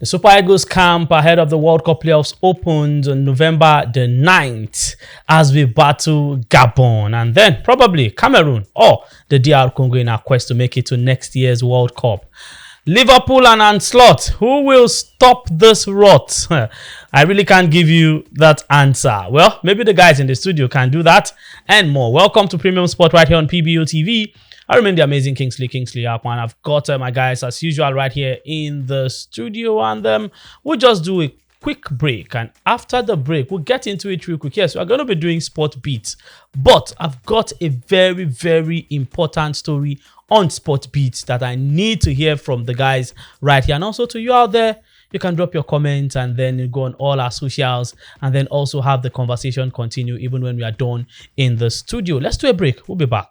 The Super Eagles camp ahead of the World Cup playoffs opened on November the 9th as we battle Gabon and then probably Cameroon or the DR Congo in our quest to make it to next year's World Cup. Liverpool and Onslaught, who will stop this rot? I really can't give you that answer. Well, maybe the guys in the studio can do that and more. Welcome to Premium Sport right here on PBO TV. I remain the amazing Kingsley Akwan. I've got my guys as usual right here in the studio, and we'll just do a quick break, and after the break we'll get into it real quick. Yes, we're going to be doing sport beats, but I've got a very important story on sport beats that I need to hear from the guys right here, and also to you out there. You can drop your comments and then you go on all our socials and then also have the conversation continue even when we are done in the studio. Let's do a break. We'll be back.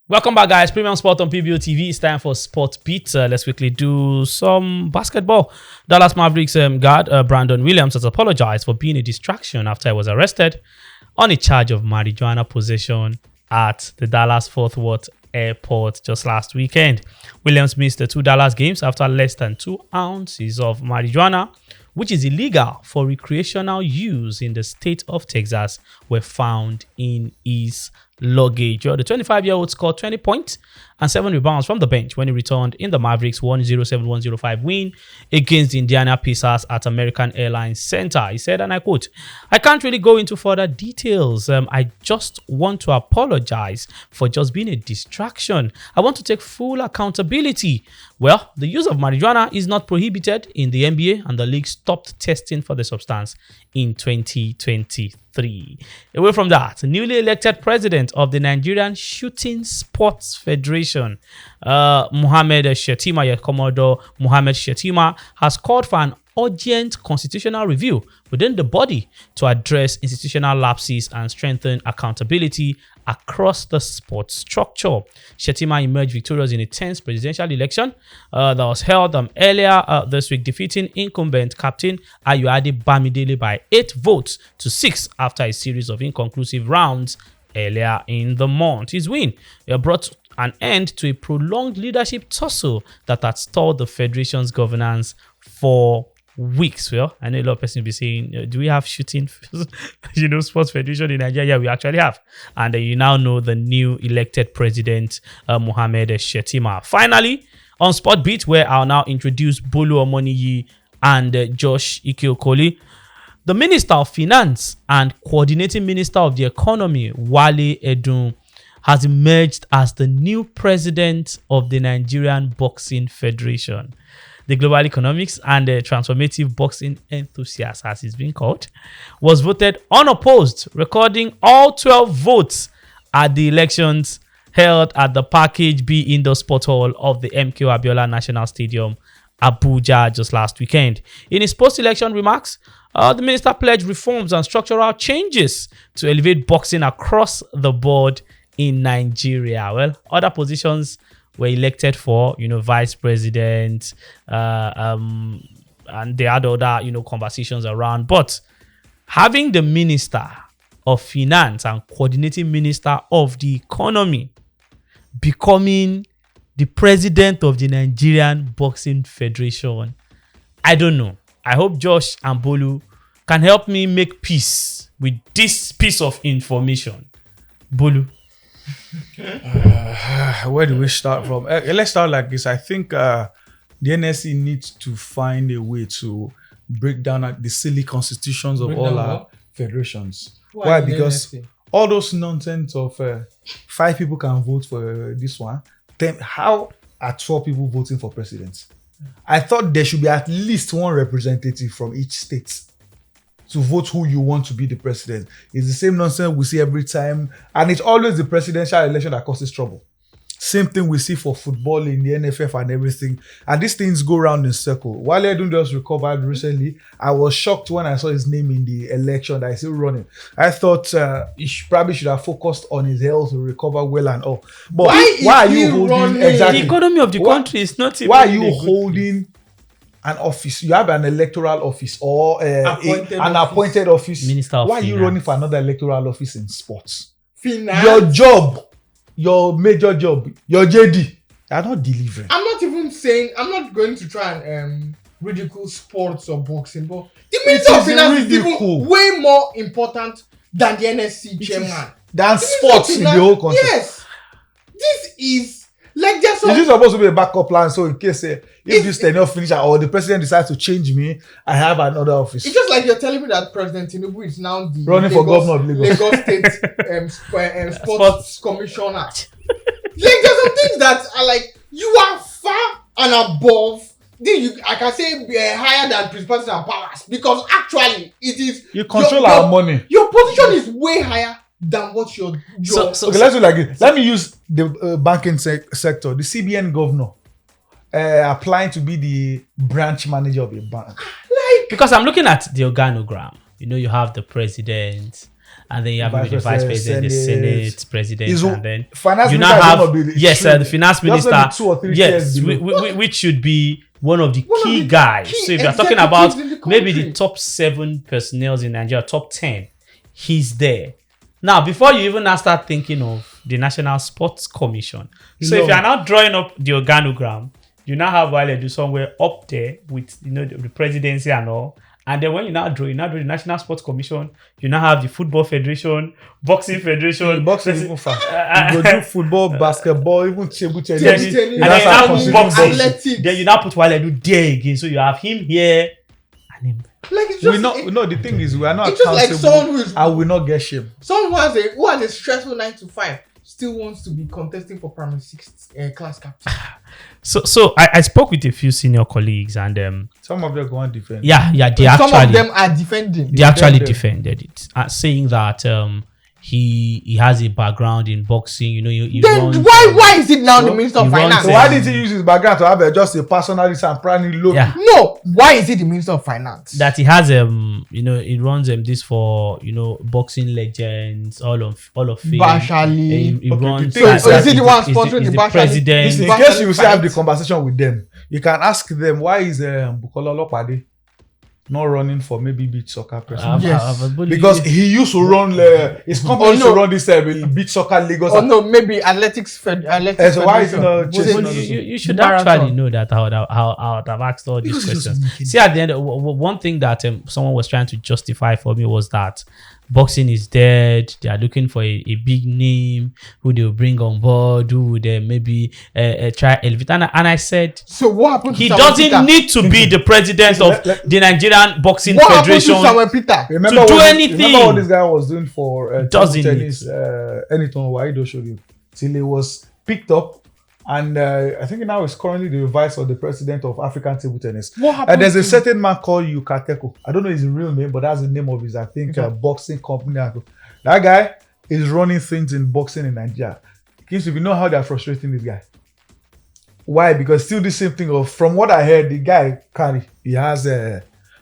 Welcome back, guys. Premium Sport on PBO TV. It's time for Sport Beats. Let's quickly do some basketball. Dallas Mavericks guard Brandon Williams has apologized for being a distraction after he was arrested on a charge of marijuana possession at the Dallas Fort Worth Airport just last weekend. Williams missed the 2 Dallas games after less than 2 ounces of marijuana, which is illegal for recreational use in the state of Texas, were found in his luggage. The 25-year-old scored 20 points and 7 rebounds from the bench when he returned in the Mavericks 107-105 win against the Indiana Pacers at American Airlines Center. He said, and I quote, "I can't really go into further details. I just want to apologize for just being a distraction. I want to take full accountability." Well, the use of marijuana is not prohibited in the NBA, and the league stopped testing for the substance in 2023. Away from that, newly elected president of the Nigerian Shooting Sports Federation, Mohammed Shetima, Commodore Mohammed Shetima, has called for an urgent constitutional review within the body to address institutional lapses and strengthen accountability across the sports structure. Shetima emerged victorious in a tense presidential election that was held earlier this week, defeating incumbent captain Ayuade Bamidele by 8 votes to 6 after a series of inconclusive rounds earlier in the month. His win brought an end to a prolonged leadership tussle that had stalled the federation's governance for weeks. Well, I know a lot of people will be saying, do we have shooting sports federation in Nigeria? Yeah, we actually have. And you now know the new elected president, Mohammed Shetima. Finally, on Sport Beat, where I'll now introduce Bolu Omoniyi and Josh Ikeokoli, the Minister of Finance and Coordinating Minister of the Economy, Wale Edun, has emerged as the new president of the Nigerian Boxing Federation. The Global Economics and Transformative Boxing Enthusiast, as it's been called, was voted unopposed, recording all 12 votes at the elections held at the Package B Indoor Sport Hall of the MKO Abiola National Stadium, Abuja, just last weekend. In his post-election remarks, the minister pledged reforms and structural changes to elevate boxing across the board in Nigeria. Well, other positions were elected for, vice president, and they had other, conversations around. But having the Minister of Finance and Coordinating Minister of the Economy becoming the president of the Nigerian Boxing Federation, I don't know. I hope Josh and Bolu can help me make peace with this piece of information. Bolu. Where do we start from? Let's start like this. I think the NSC needs to find a way to break down the silly constitutions of all our federations. Why? Because all those nonsense of 5 people can vote for this one. Then how are 12 people voting for president? I thought there should be at least one representative from each state to vote who you want to be the president. It's the same nonsense we see every time. And it's always the presidential election that causes trouble. Same thing we see for football in the NFF and everything. And these things go round in circle. Wale Edun just recovered recently. I was shocked when I saw his name in the election that he's still running. I thought he probably should have focused on his health to recover well and all. But why are you holding... Exactly. The economy of the country is not even... Why are you holding an office? You have an electoral office or an appointed office. Minister of Why are you Finance. running for another electoral office in sports? finance. Your job, your major job, your JD, are not delivering. I'm not even saying, I'm not going to try and ridicule sports or boxing, but the Minister of Finance is even way more important than the NSC chairman. Than sports in the whole country. Yes. This is like there's some. Is this supposed to be a backup plan? So in case if this tenure finishes or the president decides to change me, I have another office. It's just like you're telling me that President Tinubu is now the running for governor of Lagos State sports commissioner. Like there's some things that are like you are far and above. I can say higher than principalities and powers because actually it is you control our money. Your position is way higher than what your okay, let's do like this. Let me use the banking sector. The CBN governor applying to be the branch manager of a bank. Because I'm looking at the organogram. You have the president, and then you have the vice president, the Senate president, and then finance you now have the finance minister. 2 or 3 yes, which should be one of the key guys. So if you're talking about maybe the top 7 personnel in Nigeria, top 10, he's there. Now, before you even now start thinking of the National Sports Commission, so if you're now drawing up the organogram, you now have Wale do somewhere up there with the presidency and all. And then when you now draw the National Sports Commission, you now have the Football Federation, Boxing Federation. Boxing even far. You go do football, basketball, even table tennis. And then you now put boxing. Then you now put Wale do there again. So you have him here and him. Like it's just, the thing is we are not accountable. It's just like someone who I will not get shame. Someone who has a stressful 9 to 5 still wants to be contesting for primary 6 class captain. So I spoke with a few senior colleagues and some of them go on defend. Yeah, some of them are defending. They actually defended it, saying that he has a background in boxing. Then why is it now the Minister of Finance? So why did he use his background to have just a personality and planning look? Yeah. No, why is it the Minister of Finance? That he has he runs this for boxing legends, all of fame. Bashali. He runs. So is he the one sponsoring the Bashali? President. Listen, in case you have the conversation with them, you can ask them why is Bukola Olopade not running for maybe beach soccer president. Yes. Because he used to run his company used to run this beach soccer Lagos. Oh no, maybe athletics. So why is it not you should actually know that I would have asked all these questions. See, at the end, one thing that someone was trying to justify for me was that boxing is dead. They are looking for a big name who they will bring on board, who would maybe try elevate. And I said, so what happened to he doesn't need to be the president of the Nigerian Boxing Federation to do anything. Remember what this guy was doing for tennis? Anything Waido showed you till he was picked up. And I think now he's currently the vice of the president of African Table Tennis. What happened? And there's a certain man called Yukateko. I don't know his real name, but that's the name of his, I think, boxing company. That guy is running things in boxing in Nigeria. If you know how they're frustrating this guy. Why? Because still the same thing from what I heard, the guy he has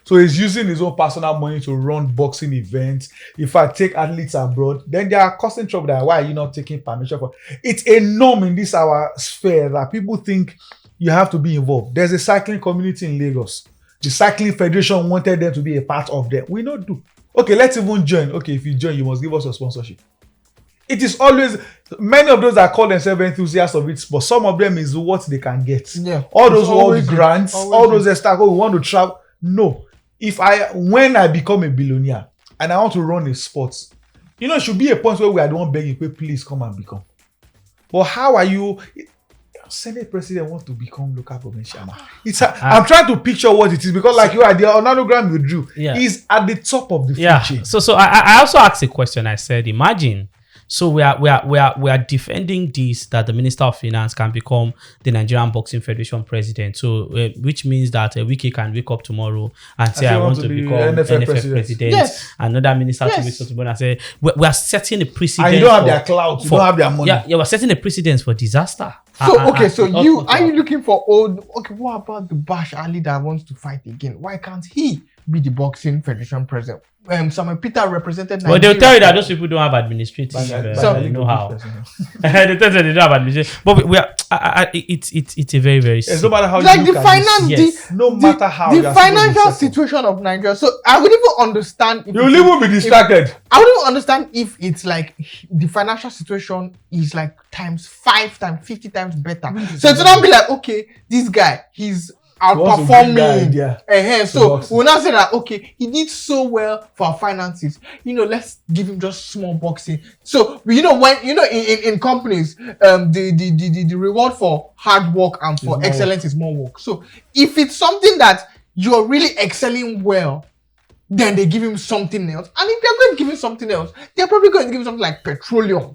so he's using his own personal money to run boxing events. If I take athletes abroad, then they are causing trouble. Why are you not taking permission for? It's a norm in this our sphere that people think you have to be involved. There's a cycling community in Lagos. The Cycling Federation wanted them to be a part of them. We not do. Okay, let's even join. Okay, if you join, you must give us a sponsorship. It is always many of those that call themselves enthusiasts of it, but some of them is what they can get. Yeah. All those world grants, all those extra. We want to travel. No. When I become a billionaire and I want to run a sport, it should be a point where we are the one begging, please come and become. But how are you? Senate president wants to become local government chairman. I'm trying to picture what it is because, like you are, the organogram you drew is at the top of the food chain. So I also asked a question. I said, imagine. So we are defending this, that the Minister of Finance can become the Nigerian Boxing Federation president. So which means that Wiki can wake up tomorrow and say I want to become NFF president. Yes. Another minister to wake up tomorrow and say we are setting a precedent. And you don't have their clout, you don't have their money. Yeah, we're setting a precedent for disaster. So are you looking for old? Okay, what about the Bash Ali that wants to fight again? Why can't he be the boxing federation president. Samuel Peter represented Nigeria. Well, they'll tell you that those people don't have administrative know-how. They tell you they don't have administrative. But we are. It's a very very. No matter how like you the look finance, at it, no matter how the financial situation of Nigeria. So I would even understand. If you'll even be distracted. I would even understand if it's like the financial situation is like times 5 times 50 times better. So it's not be like, okay, this guy he's outperforming. So we'll now say that, okay, he did so well for our finances. Let's give him just small boxing. So when in companies, the reward for hard work and for excellence is more work. So if it's something that you're really excelling well, then they give him something else. And if they're going to give him something else, they're probably going to give him something like petroleum.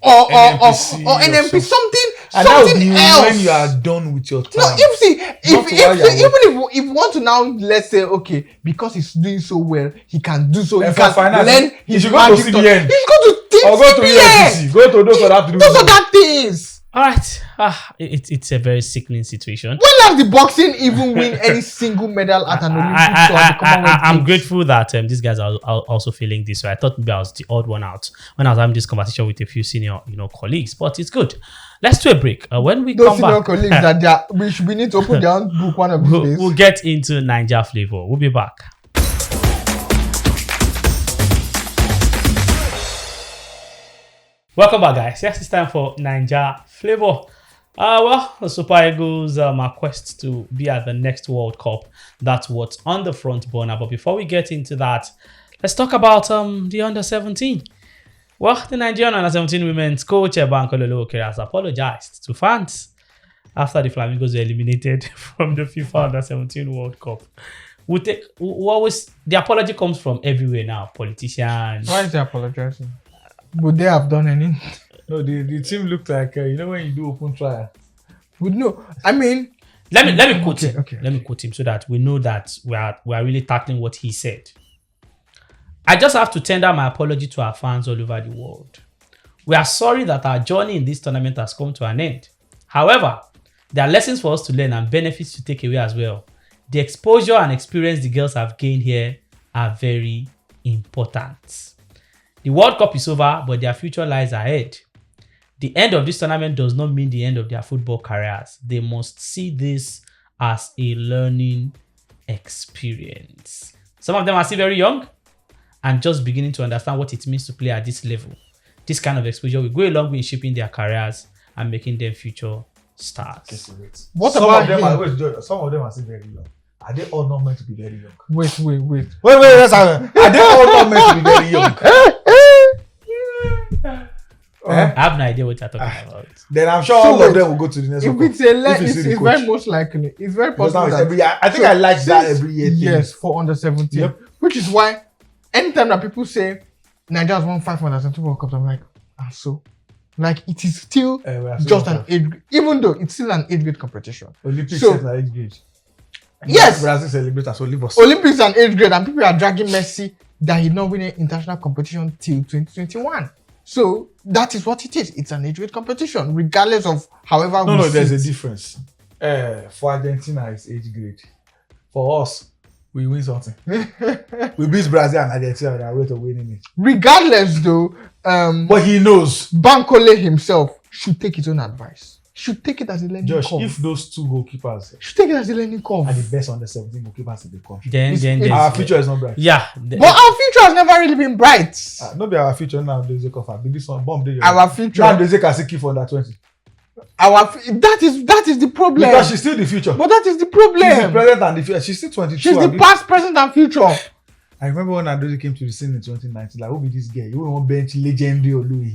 Or NMP, something else. When you are done with your time. No, if you want to now, let's say, okay, because he's doing so well, he can do so. He can learn his magic. He should go to CBN. Go to those other things. All right, it's a very sickening situation. When has the boxing even win any single medal at an Olympics? I'm grateful that these guys are also feeling this way. I thought maybe I was the odd one out when I was having this conversation with a few senior, colleagues. But it's good. Let's do a break. When we those come senior back, colleagues that we need to open their own book one of these days. We'll get into Niger flavor. We'll be back. Welcome back, guys. Yes, it's time for Niger flavor. The Super Eagles are quest to be at the next World Cup. That's what's on the front burner. But before we get into that, let's talk about the under-17. Well, the Nigerian under-17 women's coach Bankole Okere has apologized to fans after the Flamingos were eliminated from the FIFA under-17 World Cup. The apology comes from everywhere now. Politicians. Why is they apologizing? Would they have done anything? No, the team looked like when you do open trial. Would no. I mean, let me quote him. Okay. Let me quote him so that we know that we are really tackling what he said. I just have to tender my apology to our fans all over the world. We are sorry that our journey in this tournament has come to an end. However, there are lessons for us to learn and benefits to take away as well. The exposure and experience the girls have gained here are very important. The World Cup is over, but their future lies ahead. The end of this tournament does not mean the end of their football careers. They must see this as a learning experience. Some of them are still very young and just beginning to understand what it means to play at this level. This kind of exposure will go a long way in shaping their careers and making them future stars. Some of them are still very young. Are they all not meant to be very young? Wait. Are they all not meant to be very young? I have no idea what you're talking about. Then I'm sure all of them will go to the next one. If it's very most likely. It's very possible. I think I like that every year. Yes, for under 17. Yep. Which is why anytime that people say Nigeria has won 5 under-17 World Cups, I'm like, so. Like, it is still just an age grade. Even though it's still an age grade competition. Olympics is an age grade. Yes. Brazil celebrate as Olympics. Olympics and age grade, and people are dragging Messi that he not winning international competition till 2021. So that is what it is. It's an age grade competition, regardless of however. No, there's a difference. For Argentina, it's age grade. For us, we win something. We beat Brazil and Argentina on our way to winning it. Regardless, though, but he knows. Bankole himself should take his own advice. Should take it as a learning curve. If those two goalkeepers should take it as a learning curve, are the best under 17 goalkeepers in the country, then our future is not bright. Yeah, but our future has never really been bright. Not be our future now. There's a cover. This one bomb. Our future. Now there's a Kasiki for under 20. That is the problem. Because she's still the future. But that is the problem. She's the present and the future. She's still 22. She's the past, present, and future. I remember when Adozi came to the scene in 2019. Like, who be this girl? You won't bench legendary or Louis.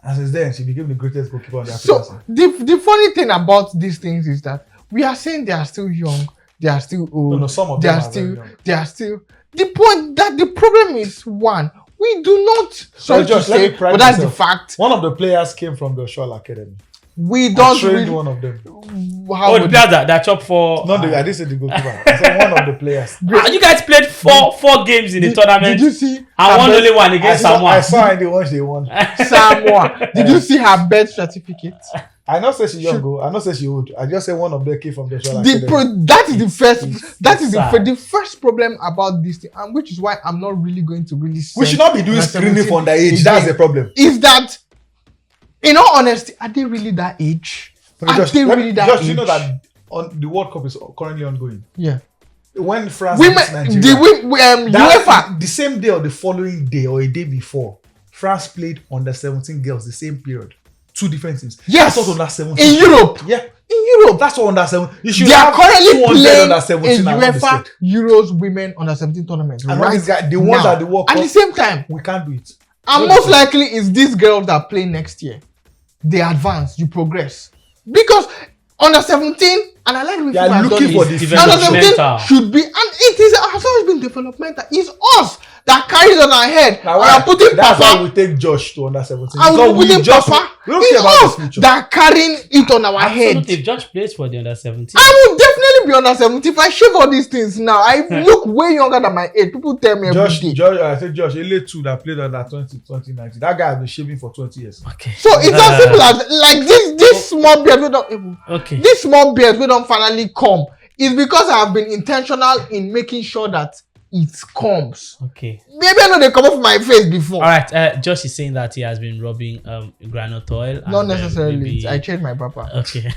And since then, she became the greatest goalkeeper on the African scene. The funny thing about these things is that we are saying they are still young, they are still old. No, some of them are still young. They are still. The point that the problem is one, we do not. So just to say, but that's the fact. One of the players came from the Shaw Academy. We don't trained one of them. The players that chop for. No, I didn't say the goalkeeper. I said one of the players. You guys played four games in the tournament. Did you see? And won only one against Samoa. I saw in the ones they won. Samoa. Did you see her birth certificate? I not say she young go. I not say she old. I just say one of them came from the show. That is the first problem about this thing, and which is why I'm not really going to really. We should not be doing screening for underage. That's the problem. Is that, in all honesty, are they really that age? Just, you know that the World Cup is currently ongoing. Yeah. When France beats Nigeria, UEFA, the same day or the following day or a day before, France played under 17 girls the same period. 2 different teams. Yes. That's what under 17. In Europe. Yeah. In Europe. That's what under 17. They are currently playing under 17 in UEFA Euros Women under 17 tournament. And right these guys, the ones now. at the World Cup, at the same time, we can't do it. And most likely it's these girls that play next year. They advance, you progress. Because under 17, and I like the way they are looking for the under 17 should be, and it has always been developmental. It's us that carries on our head. Now, we are putting that's Papa. why we take Josh to under 17. And because we putting Papa. We don't care about the future. That carrying it on our head. Absolutely, if Josh plays for the under 17. I will definitely be under 17. If I shave all these things now, I look way younger than my age. People tell me every day. I said Josh, Ele2 that played under 2019. That guy has been shaving for 20 years. Okay. So it's as simple as like this small beard we don't this small beard we don't finally come. It's because I have been intentional in making sure that it comes. Okay. Maybe I know they come off my face before. All right. Josh is saying that he has been rubbing granite oil. Not necessarily. I changed my papa. Okay.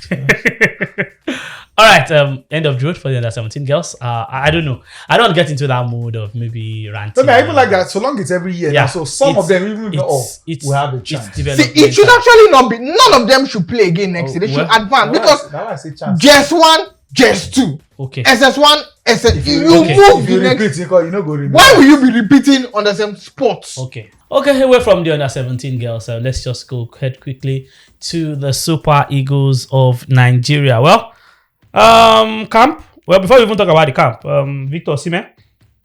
All right. End of George for the under 17 girls. I don't know. I don't get into that mood of maybe ranting. I even like that. So long it's every year. Yeah. Now, so some of them even will have a chance. See, it should actually not be. None of them should play again next year. They should advance because just 1, just 2. Okay. SS1, SS. If you move the next. Repeat, you know, go remember. Why will you be repeating on the same sports? Okay. Away from the under 17 girls, let's just go head quickly to the Super Eagles of Nigeria. Well, camp. Well, before we even talk about the camp, Victor Osimhen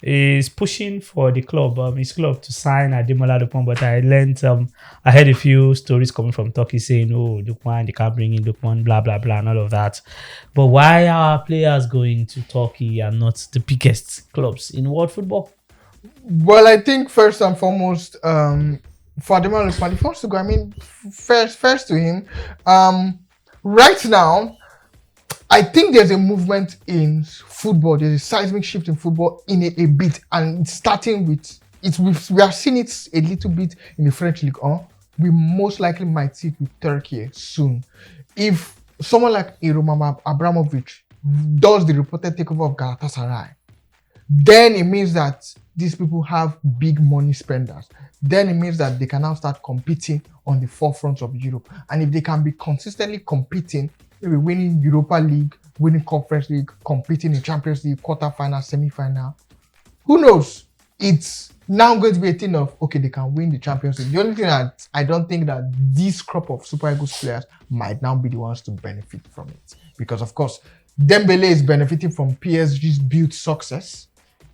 is pushing for the club, his club, to sign Ademola Lookman. But I heard a few stories coming from Turkey saying, "Oh, Lookman, they can't bring in Lookman, blah blah blah," and all of that. But why are players going to Turkey and not the biggest clubs in world football? Well, I think first and foremost, for Ademola Lookman, if he wants to go, I mean, first to him. Right now, I think there's a movement in football. There's a seismic shift in football in a bit, and it's starting with it. We have seen it a little bit in the French league. We most likely might see it with Turkey soon. If someone like Roman Abramovich does the reported takeover of Galatasaray, then it means that these people have big money spenders. Then it means that they can now start competing on the forefront of Europe. And if they can be consistently competing, maybe winning Europa League, winning Conference League, competing in Champions League, quarterfinal, semi-final, who knows? It's now going to be a thing of, okay, they can win the Champions League. The only thing that I don't think that this crop of Super Eagles players might now be the ones to benefit from it. Because, of course, Dembele is benefiting from PSG's built success.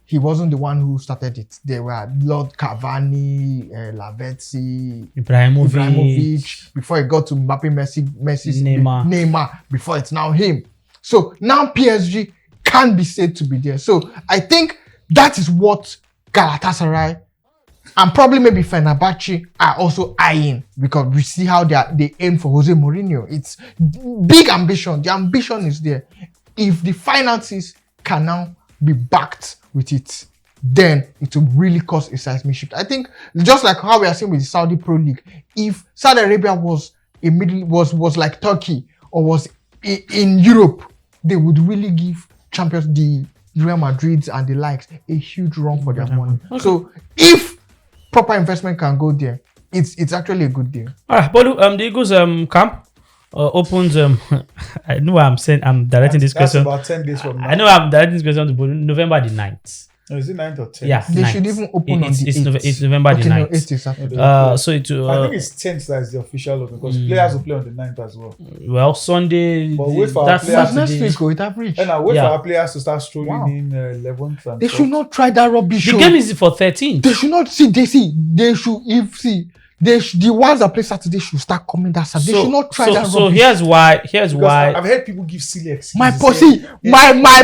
He wasn't the one who started it. There were Lord Cavani, Lavezzi, Ibrahimovic. Before he got to Mbappe, Messi's Neymar. Before it's now him. So now PSG can be said to be there. So I think that is what Galatasaray and probably maybe Fenerbahce are also eyeing, because we see how they aim for Jose Mourinho. It's big ambition. The ambition is there. If the finances can now be backed with it, then it will really cause a seismic shift. I think just like how we are seeing with the Saudi Pro League, if Saudi Arabia was like Turkey or was in Europe, they would really give champions, the Real Madrid and the likes, a huge run for their money. Okay. So if proper investment can go there, it's actually a good deal. All right, but the Eagles camp opens. I know I'm directing this question. That's about 10 days from now. I know I'm directing this question to November the 9th. No, is it 9th or 10th? Yeah, they 9th. should even open on the 8th. It's November the 9th. No, 8th is Saturday. So it. I think it's 10th that is the official open, because players will play on the 9th as well. Well, Sunday. But wait for our players next week. It have reached. And I wait for our players to start strolling in 11th. And they should not try that rubbish. The game is for 13th. They should not see. The ones that play Saturday should start coming that Saturday. They should not try that rubbish. So here's why. I've heard people give silly excuses. My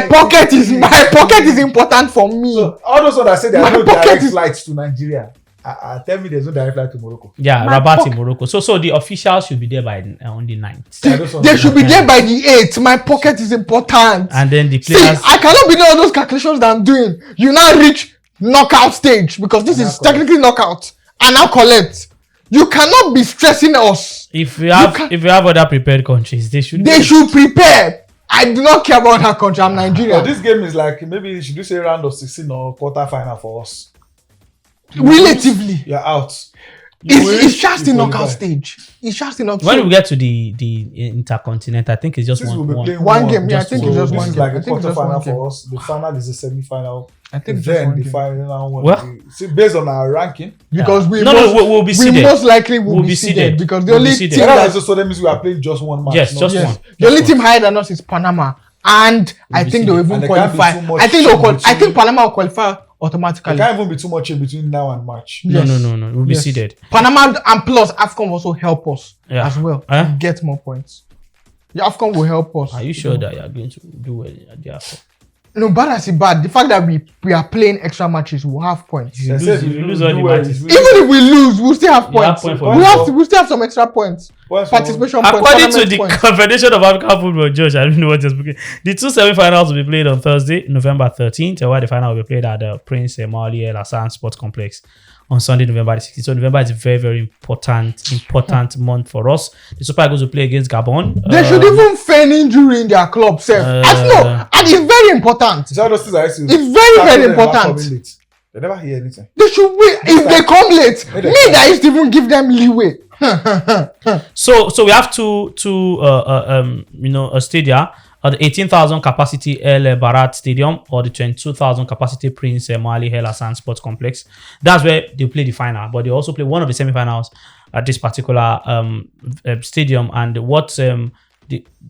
pocket is important for me. So all those ones that say they are no direct flights to Nigeria, Tell me there's no direct flight to Morocco. Yeah, Rabat in Morocco. So the officials should be there by on the 9th. They should be there by the 8th. My pocket is important. And then the players. See, I cannot be doing all those calculations that I'm doing. You now reach knockout stage because this is technically knockout. And now collect. You cannot be stressing us. If we have other prepared countries, they should prepare. I do not care about that country. I'm Nigeria. But this game is like maybe should you say round of 16 or quarter final for us? Relatively, you're out. It's just the knockout stage. It's just the knockout. When we get to the intercontinental, I think it's just one game. Yeah, I think it's just one game. Like a quarter final for us. The final is a semi-final. I think then the final one. See, based on our ranking, because we'll be seeded. We most likely will be seeded because the only team that means we are playing just one match. Yes, just one. The only team higher than us is Panama, and I think they will even qualify. I think Panama will qualify automatically. There can't even be too much in between now and March. No. We'll be seeded. Panama and plus AFCON will also help us as well to get more points. The AFCON will help us. Are you sure that you are going to do well at the AFCON? No, bad as it bad. The fact that we are playing extra matches, we'll have points. You lose all the matches. Even if we lose, we'll still have points. We'll still have some extra points. Participation points. According to the Confederation of African Football, Josh, I don't know what you're speaking. The 2 semi-finals will be played on Thursday, November 13th, while the final will be played at the Prince Emmanuel El Hassan Sports Complex on Sunday, November 16th. So November is a very, very important month for us. The Super Eagles will play against Gabon. They should even feign injury in their club, sir. And it's very important. It's very important. They never hear anything. They should wait. If they come late, that used to even give them leeway. So we have a stadium. The 18,000 capacity El Barat Stadium or the 22,000 capacity Prince Emmanuel El Hassan Sports Complex. That's where they play the final, but they also play one of the semi-finals at this particular stadium. And what the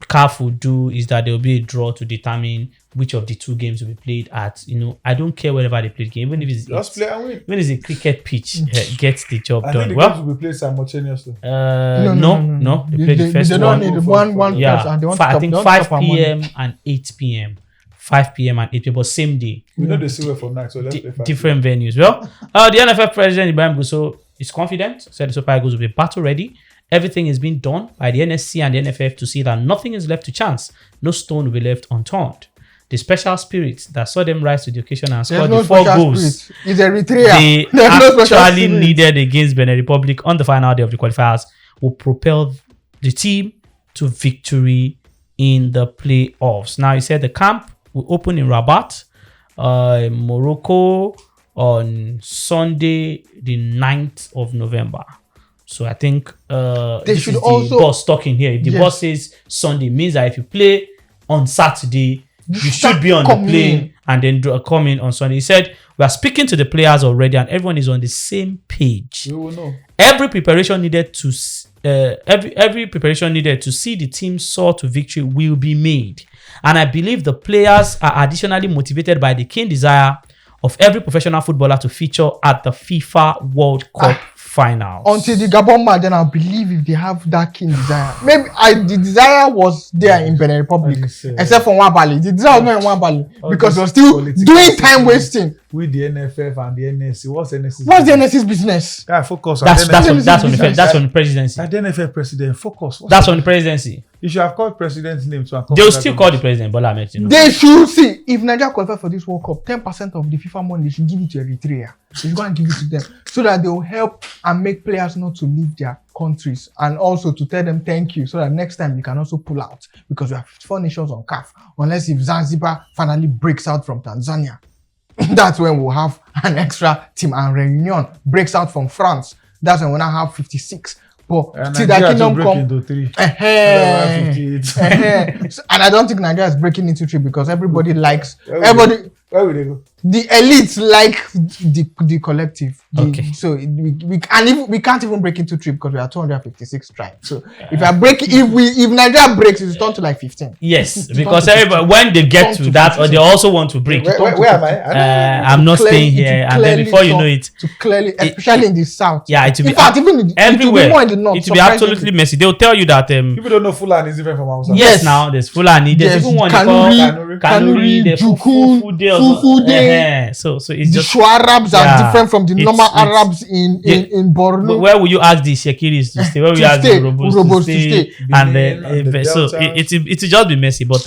CAF will do is that there will be a draw to determine which of the two games will be played at. I don't care wherever they play the game, even if it's a cricket pitch, gets the job done. I think the games will be played simultaneously. No. They play the first one. They don't need one. Yeah, I think 5 p.m. and 8 p.m. 5 p.m. and 8 p.m. but same day. We know they still for night, so let's play 5 different venues. Well, the NFF president Ibrahim Gusso is confident. Said the Super Eagles will be battle ready. Everything is being done by the NSC and the NFF to see that nothing is left to chance. No stone will be left unturned. The special spirit that saw them rise to the occasion and score the 4 goals they actually needed against Benin Republic on the final day of the qualifiers will propel the team to victory in the playoffs. Now, he said the camp will open in Rabat, Morocco, on Sunday, the 9th of November. So I think this is the boss talking here. If the boss says Sunday, means that if you play on Saturday, you should be on the plane and then come in on Sunday. He said, we are speaking to the players already and everyone is on the same page. We will know. Every preparation needed to see the team soar to victory will be made. And I believe the players are additionally motivated by the keen desire of every professional footballer to feature at the FIFA World Cup finals. Until the Gabon match, then I believe if they have that keen desire. Maybe the desire was there in Benin Republic, except for Wabali. The desire was not in Wabali because they were still doing time wasting. With the NFF and the NSC. What's NSC's business? Yeah, focus. That's on the presidency. The NFF president, focus. That's on the presidency. You should have called president's name to. They'll still call the president, Bola Ahmed Tinubu. They should see if Nigeria qualify for this World Cup, 10% of the FIFA money they should give it to Eritrea. They should go and give it to them so that they will help and make players not to leave their countries and also to tell them thank you so that next time you can also pull out because we have 4 nations on CAF. Unless if Zanzibar finally breaks out from Tanzania. That's when we'll have an extra team, and Reunion breaks out from France. That's when we'll now have 56. But till that kingdom come into 3. And I don't think Nigeria is breaking into 3 because everybody likes where will they go? The elites like the collective. Okay. So we can't even break into 3 because we are 256 tribes. So if Nigeria breaks, it's turned to like 15. Yes, because everybody when they get to that, or they also want to break. Where am I? I'm not staying here, and then before you know it, especially in the south. Yeah, it will be. In fact, even everywhere. It will be more in the north. It will be absolutely messy. They'll tell you that people don't know Fulani is different from Hausa. Yes, now there's Fulani. There's even one called Kanuri. There's Fufu. So it's The just Shua Arabs are different from the normal it's- Arabs in Borno. where will you ask the Shekiris to stay? Where will you To ask stay, the Robos to stay. And Benin then and the so Deltas. it will just be messy. But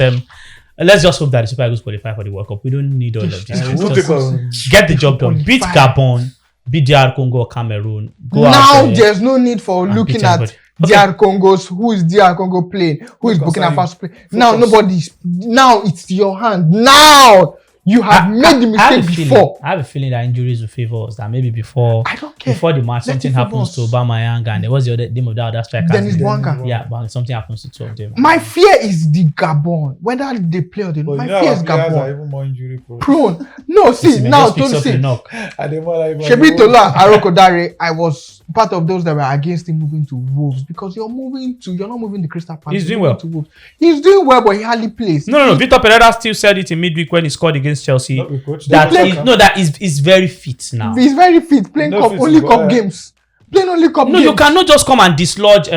let's just hope that the Super Eagles qualify for the World Cup. We don't need all of this. Yeah, We'll Just take us. get the job done. Beat Qualify. Gabon, beat DR Congo or Cameroon. Go out Now there. there's no need for and looking beat at everybody. DR Congo's who is DR Congo playing, who is Focus Burkina on Faso playing. Now Focus. nobody's. Now it's your hand. Now you have made the I have mistake a feeling- before. I have a feeling that injuries will favor us. That maybe before I don't care. before the match Let something it happens to favor us. Aubameyang and what's the other name of the other striker? Dennis Bwanka. Yeah, but something happens to two of them. My fear is the Gabon. Whether they play or they But don't. you My know fear our is players are Gabon. even more injury prone. Prone. No, see Osimhen now just picks don't up say. the knock. Shebi Tola Arokodare, I was part of those that were against him moving to Wolves because you're not moving the Crystal Palace. He's you're doing moving to Wolves. He's doing well, but he hardly plays. No. Victor Pereira still said it in midweek when he scored against Chelsea. Not the coach. That The is, coach. no, that is very fit now. He's very fit, playing No cup, fit only to cup go, games. Playing only cup No, games. you cannot just come and dislodge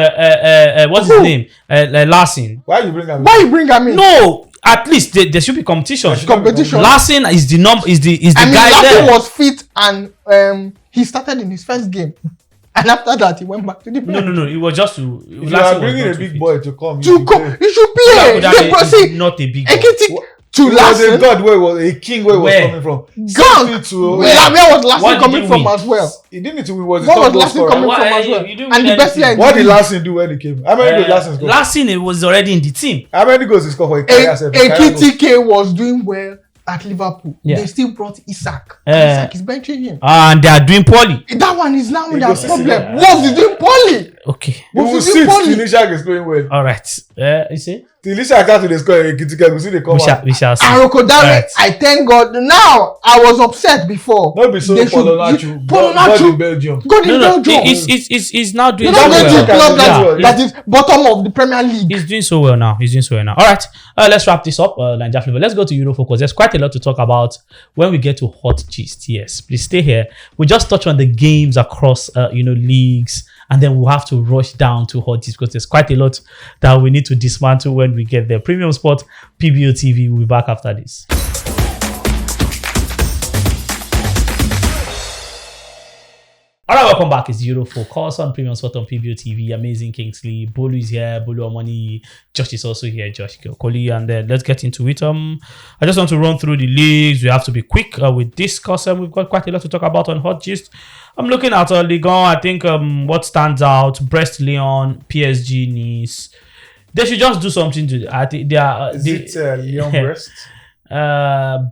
what's his Who? name? Larson. Why you bring him? Why you bring him in? No, at least there should be competition. Competition. Larson is the I mean, guy Latin there. was fit and he started in his first game. And after that, he went back to the No. It was just to. If you are bringing a big boy to come, To come, he should play. That But is see, not a big boy. Ekiti to He was a Larson. god where was a king where he was Where? coming from. God, Same thing to where was Larson What did coming he from win? as well? he didn't need to win. Was the What top was goal Larson scorer. coming Why- from as you well? didn't And win the best anything. player in What the did league. Larson do when he came? How many goals Larson scored? Larson was already in the team. How many goals he scored for a career? Self? Ekitike was doing well at Liverpool. Yeah. They still brought Isak. Eh. Isak is benching him. And they are doing poorly. That one is now their goes to problem. Syria. Wolves is doing poorly. Okay. You will Wolves is see doing poorly. Tunisia is going well. All right. You see? Tunisia can't do the score. Kitika will see the come out. We shall see. Arokodare, Right. I thank God. Now I was upset before. Not be so They should- Polonacho. God in Polonacho. Belgium. God in No. Belgium. He's now doing You're so not going to a well. club Yeah. that is bottom of the Premier League. He's doing so well now. All right. Let's wrap this up. Nigeria Flavor. Let's go to Eurofocus. There's quite a lot to talk about when we get to hot gist. Yes, please stay here. We just touch on the games across, leagues, and then we'll have to rush down to hot gist because there's quite a lot that we need to dismantle when we get there. Premium Sport, PBO TV. We'll be back after this. All right, welcome back. It's Eurofocus on Premium Sport on PBO TV. Amazing Kingsley. Bolu is here. Bolu Omoni. Josh is also here. Josh Koli. And then let's get into it. I just want to run through the leagues. We have to be quick with this because we've got quite a lot to talk about on Hot Gist. I'm looking at Ligue 1. I think what stands out, Brest, Lyon, PSG, Nice. They should just do something to. I think they are. Is it Lyon Brest?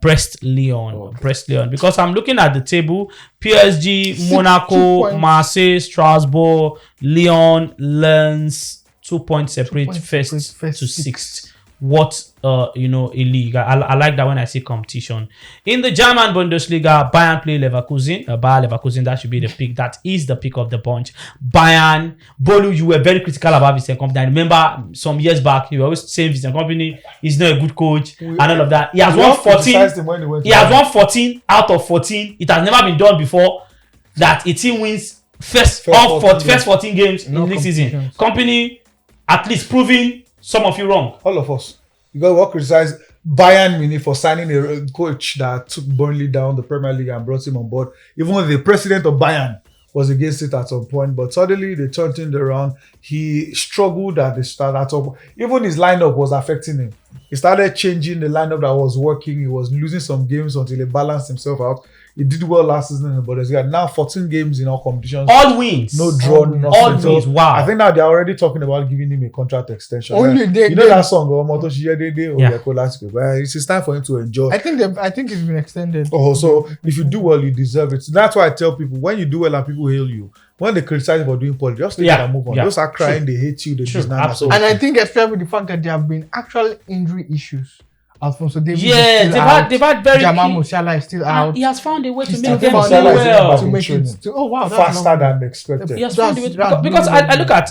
Brest Lyon. Okay. Brest Lyon. Because I'm looking at the table. PSG, Monaco, points. Marseille, Strasbourg, Lyon, Lens, 2 points separate 2 points first separate, to first sixth. What a league. I like that when I see competition. In the German Bundesliga, Bayern play Leverkusen. Bayer Leverkusen, that should be the pick. That is the pick of the bunch. Bayern, Bolu, you were very critical about Vincent Kompany. I remember some years back, you were always saying Vincent Kompany is not a good coach and all of that. He has won 14. He has won 14 out of 14. It has never been done before that a team wins first 14 games No in the season. competitions. Company at least proving some of you wrong. All of us. You got to criticize Bayern Munich for signing a coach that took Burnley down the Premier League and brought him on board. Even though the president of Bayern was against it at some point, but suddenly they turned him around. He struggled at the start. Even his lineup was affecting him. He started changing the lineup that was working. He was losing some games until he balanced himself out. He did well last season in the Bundesliga. Now 14 games in all competitions. All wins. No draw, nothing. All So wins. Wow. I think now they're already talking about giving him a contract extension. Only they- you know they- that song, Omoto Shiyedede, Yeah. Oyeko Lasiko. Well, it's time for him to enjoy. I think it's been extended. Oh, so if you do well, you deserve it. So that's why I tell people, when you do well and people hail you, when they criticize you for doing poorly, just take it and move on. Yeah. Those are crying, they hate you, they True, just not. absolutely. And I think especially with the fact that there have been actual injury issues. Alfonso Davies is Yeah, still they've out. had very Jamal key- Musiala is still And out. he has found a way to He's make still them found play a way well. to make Training. it. Oh wow, that's Faster lovely. than expected. He has found a way That's because I look at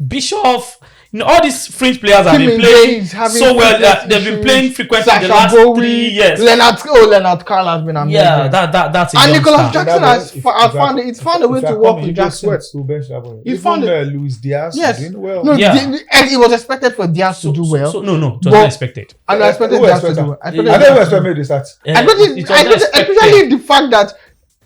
Bischoff. all these fringe players have been playing so well. They've been playing frequently in the last 3 years. Leonard Carl has been amazing. Yeah, that's a and Nicholas star. Jackson has found a way to work with Jackson. He's found Luis Diaz doing well. No, and it was expected for Diaz to do well. So no, it was not expected. And I expected Diaz to do well. I never expected to start. Especially the fact that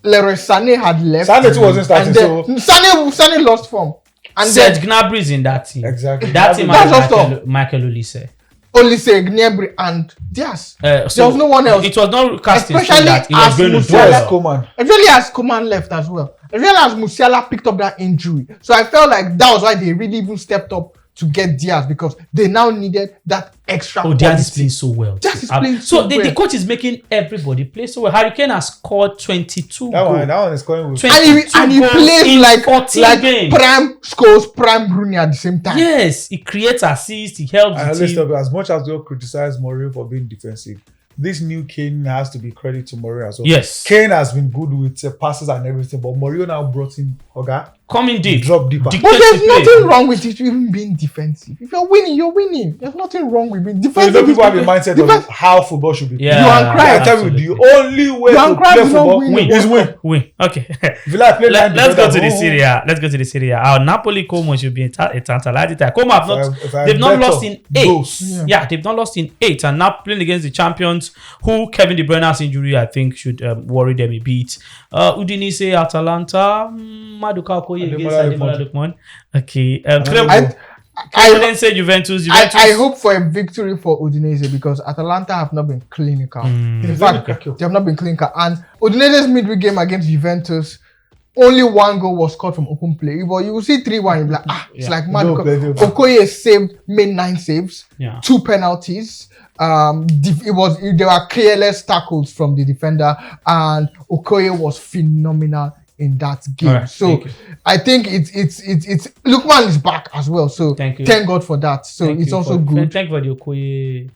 Leroy Sané had left. Sané too wasn't starting. So Sané lost form. And Serge Gnabry is in that team. Exactly. That team has Michael Olise. Olise, Gnabry, and Diaz. There was no one else. It was not casting Especially that it was going to do well. Especially as Coman left as well. Especially as Musiala picked up that injury. So I felt like that was why they really even stepped up to get Diaz, because they now needed that extra. Oh, Diaz is playing so well. Diaz is playing so well. The coach is making everybody play so well. Harry Kane has scored 22 That one is scoring with. And he plays like 14 games. prime scores, prime Rooney at the same time. Yes, he creates assists, he helps the team. As much as we all criticize Mourinho for being defensive, this new Kane has to be credit to Mourinho as well. Yes. Kane has been good with passes and everything, but Mourinho now brought in Oga. Coming deep. Drop deeper. But there's nothing wrong with it even being defensive. If you're winning, you're winning. There's nothing wrong with being defensive. So people have the mindset of how football should be played. Yeah, you and Cruyff. I tell you, the only way to play football is win. Okay. Let's go to the Serie A. Let's go to the Serie A. Our Napoli Como should be a tantalizing time. Como have not. They've not lost in 8. Yeah, they've not lost in 8, and now playing against the champions, who Kevin De Bruyne's injury I think should worry them a bit. Udinese, Atalanta, Maduka Okoye against Ademola Lookman. Okay. I say Juventus. I hope for a victory for Udinese, because Atalanta have not been clinical. In fact, they have not been clinical. And Udinese's midweek game against Juventus, only 1 goal was scored from open play. But you will see 3-1, you'll be like, it's like mad. Okoye made 9 saves, 2 penalties. There were careless tackles from the defender, and Okoye was phenomenal in that game. Right, so I think it's Lookman is back as well. So thank God for that. So it's also good. Thank God Okoye.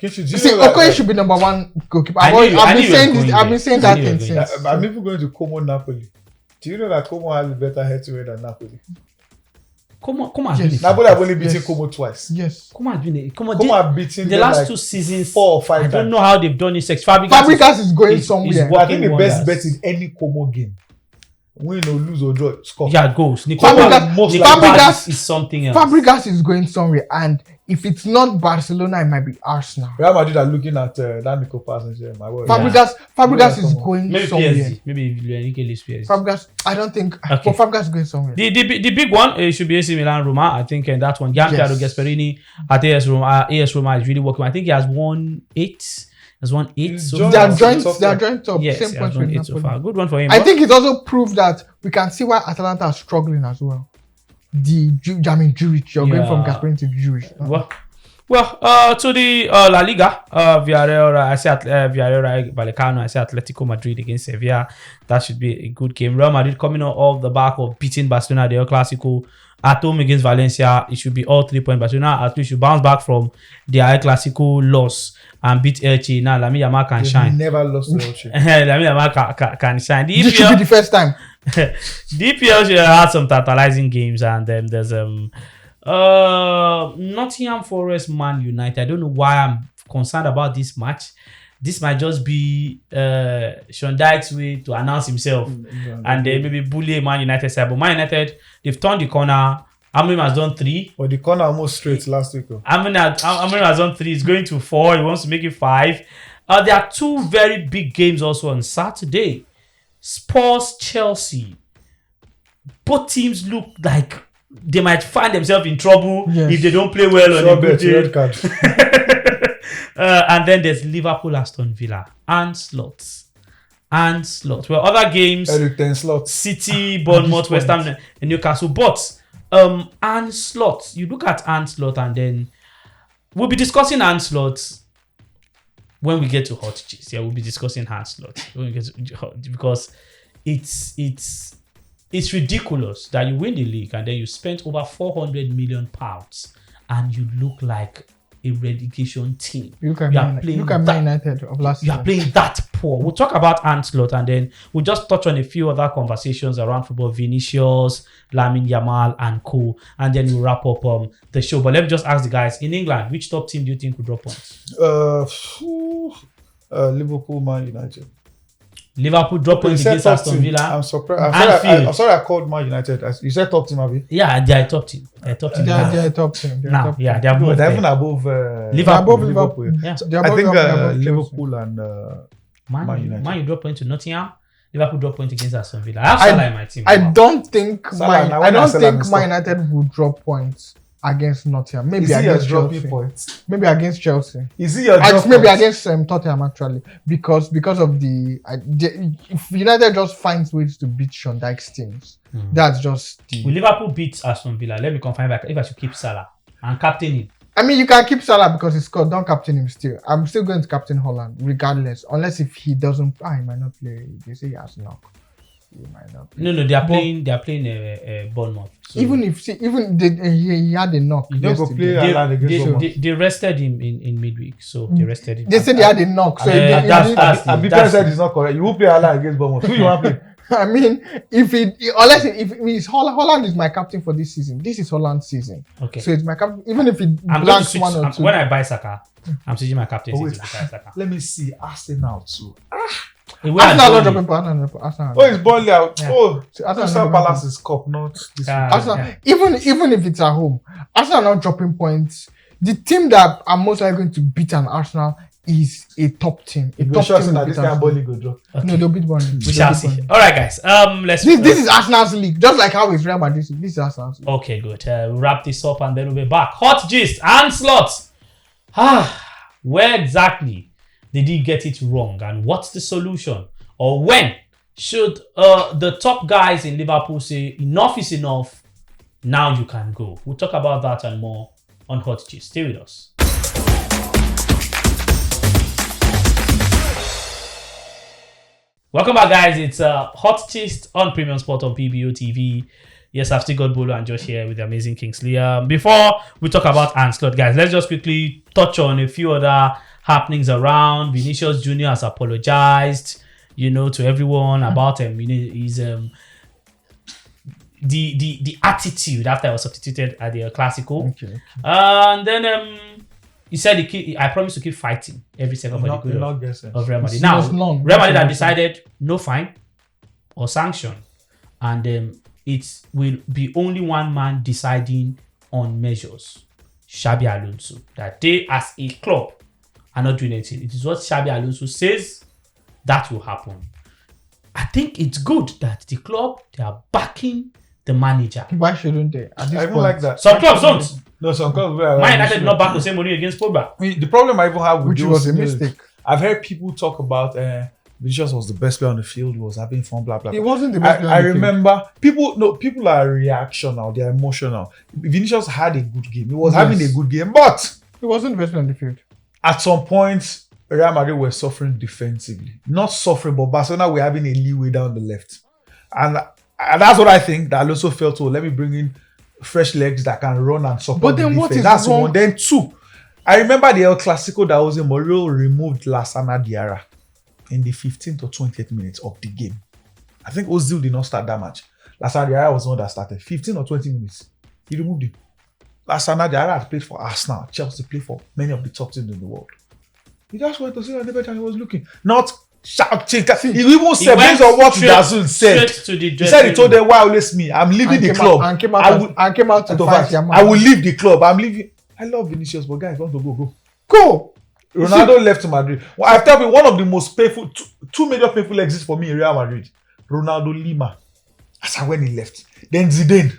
Okoye should be number 1 goalkeeper. I've been saying that thing since. I'm even going to Como Napoli. Do you know that Como has a better head-to-head than Napoli? Como has been Napoli have only beaten Como twice. Yes. Como has been Como have beaten the last 2 seasons 4 or 5 times. I don't know how they've done it. Fabregas is going somewhere. I think the best bet in any Como game, win or lose or draw, score. Yeah, goals. Fabregas is something else. Fabregas is going somewhere, and if it's not Barcelona, it might be Arsenal. Real Madrid are looking at that Nico Parsons. My word. Fabregas is going somewhere. PSG. Maybe Enrique leaves PSG. Fabregas, I don't think. Okay. But Fabregas is going somewhere. The big one should be AC Milan Roma. I think that one. Gianpiero Gasperini at AS Roma is really working. I think he has won 8. Has won 8. So they are joint top. Yes, same point with so far. Good one for him. I think it also proves that we can see why Atalanta are struggling as well. Juric, you're going from Gasperini to Juric. Well, to the La Liga, Villarreal, I say Villarreal, Vallecano, I say Atletico Madrid against Sevilla. That should be a good game. Real Madrid coming off the back of beating Barcelona, the El Clasico. At home against Valencia, it should be all 3 points. Barcelona at least should bounce back from their El Clasico loss and beat Elche. Now, Lamine Yamal can shine. Never lost to Elche. Lamine Yamal can shine. This should be the first time. The EPL should have had some tantalizing games, and then there's Nottingham Forest Man United. I don't know why I'm concerned about this match. This might just be Sean Dyche's way to announce himself and then maybe bully Man United side. But Man United, they've turned the corner. Amorim has done 3. But the corner almost straight last week. Amorim has done 3. He's going to 4. He wants to make it 5. There are 2 very big games also on Saturday. Spurs, Chelsea. Both teams look like they might find themselves in trouble if they don't play well on a good day. And then there's Liverpool, Aston Villa, Anslot. Well, other games, City, Bournemouth, West Ham, and Newcastle. But Anslot, you look at Anslot, and then we'll be discussing Anslot when we get to hot cheese. Yeah, we'll be discussing Anslot when we get to hot, because it's ridiculous that you win the league and then you spent over £400 million and you look like a relegation team. Look at You are Man playing Man that- United of last You are year. playing that poor. We'll talk about Ancelotti and then we'll just touch on a few other conversations around football. Vinicius, Lamine Yamal, and co. And then we'll wrap up the show. But let me just ask the guys in England, which top team do you think will drop points? Liverpool, Man United. Liverpool drop points You said against top Aston team. Villa. I'm surprised. Anfield. I'm sorry I called Man United. You said top team, Abi? Yeah, they are a top team. They're a top team. They're a top team. They're a Now, top yeah, team. they are No, moved they're there. even above Liverpool. Liverpool. Yeah. They're I above- think they're above Chelsea. Liverpool and Man Man United. you drop point to Nottingham. Liverpool drop point against Aston Villa. I have Salah in my team. I don't think Salah, now I when don't Salah think missed Man up. United will drop points against Nottingham. Maybe Is he your against dropping Chelsea. points? Maybe against Chelsea. Is he your drop Maybe points? against Tottenham actually, because of if United just finds ways to beat Sean Dyche's teams, that's just Will the. Liverpool beat Aston Villa? Let me confirm if I should keep Salah and captain him. I mean, you can keep Salah because he scored. Don't captain him still. I'm still going to captain Holland regardless, unless if he doesn't. He might not play. They say he has knock. He might not play. No, they are playing. They are playing Bournemouth. So Even if he had a knock. You don't go yesterday. play Haaland against Bournemouth. they rested him in midweek, so they rested him. They said he had a knock. So that's Abi that's- said it's not correct. You will play Haaland against Bournemouth. Who you want to play? I mean, if Holland is my captain for this season. This is Holland's season. Okay. So it's my captain. Even if it I'm going to blanks switch. one or two. When I buy Saka, I'm switching my captain Oh, to wait. buy Saka. Let me see Arsenal too. Away and Arsenal not Burnley. dropping point. Arsenal. Oh, it's Burnley out. Yeah. Oh, So Arsenal Crystal not dropping Palace's cup, not this Ah, week. Arsenal, yeah. even if it's at home, Arsenal not dropping points. The team that I'm most likely going to beat an Arsenal is a top team. A You top sure team say will that beat this kind of Arsenal. Burnley go drop? No, they'll beat Burnley. We shall see. All right, guys. Let's. This is Arsenal's league, just like how it's Real Madrid. This is Arsenal's league. Okay, good. We'll wrap this up and then we'll be back. Hot gist and slots. Where exactly did he get it wrong and what's the solution? Or when should the top guys in Liverpool say enough is enough, now you can go? We'll talk about that and more on Hot Gist. Stay with us. Welcome back, guys. It's Hot Gist on Premium Sport on PBO TV. Yes, I've still got Bolo and Josh here with the amazing Kingsley. Before we talk about Ancelotti, guys, let's just quickly touch on a few other happenings around. Vinicius Jr. has apologized, to everyone about his the attitude after I was substituted at the Clasico. Okay. And then he said I promise to keep fighting every second for the good of Real Madrid. It's Now, just long. Real Madrid That's have long. decided no fine or sanction, and it will be only one man deciding on measures, Xabi Alonso. That they, as a club, are not doing anything. It is what Xabi Alonso says that will happen. I think it's good that the club, they are backing the manager. Why shouldn't they? At this I even point, like that. Some clubs don't. No, some clubs. Man United did not back the same money against Pogba. I mean, the problem I even have with which those was a is mistake. I've heard people talk about Vinicius was the best player on the field. He was having fun, blah blah. It blah. wasn't the best player I on the field. remember people are reactional. They are emotional. Vinicius had a good game. He was Yes. having a good game, but It wasn't the best player on the field. at some point, Real Madrid were suffering defensively. Not suffering, but Barcelona were having a leeway down the left. And that's what I think. That Alonso felt, let me bring in fresh legs that can run and support But the then what defense. is That's wrong? one. Then two, I remember the El Clasico that was in Mourinho removed Lassana Diarra in the 15th or 20th minutes of the game. I think Ozil did not start that match. Lassana Diarra was the one that started. 15 or 20 minutes. He removed him. Lassana Diarra had played for Arsenal. Chelsea played for many of the top teams in the world. He just went to see the better he was looking. Not shouting. He even said, based on what Dazun said, he said he told them, why always me? I'm leaving the club. And came out to fight Yamal. I will leave the club. I'm leaving. I love Vinicius, but guys want to go. Go. Ronaldo left to Madrid. Well, I've told you one of the most painful, two major painful exits for me in Real Madrid. Ronaldo Lima. That's when he left. Then Zidane.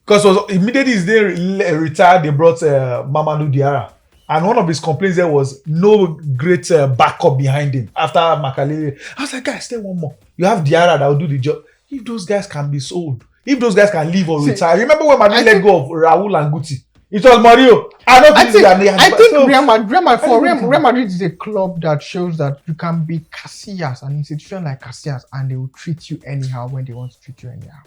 Because immediately Zidane retired, they brought Mamadou Diarra. And one of his complaints there was no great backup behind him after Makalele. I was like, guys, stay one more. You have Diarra that will do the job. If those guys can be sold, if those guys can leave or retire. Remember when Madrid let go of Raul and Guti? It was Mario. I think Real Madrid is a club that shows that you can be Casillas, an institution like Casillas, and they will treat you anyhow when they want to treat you anyhow.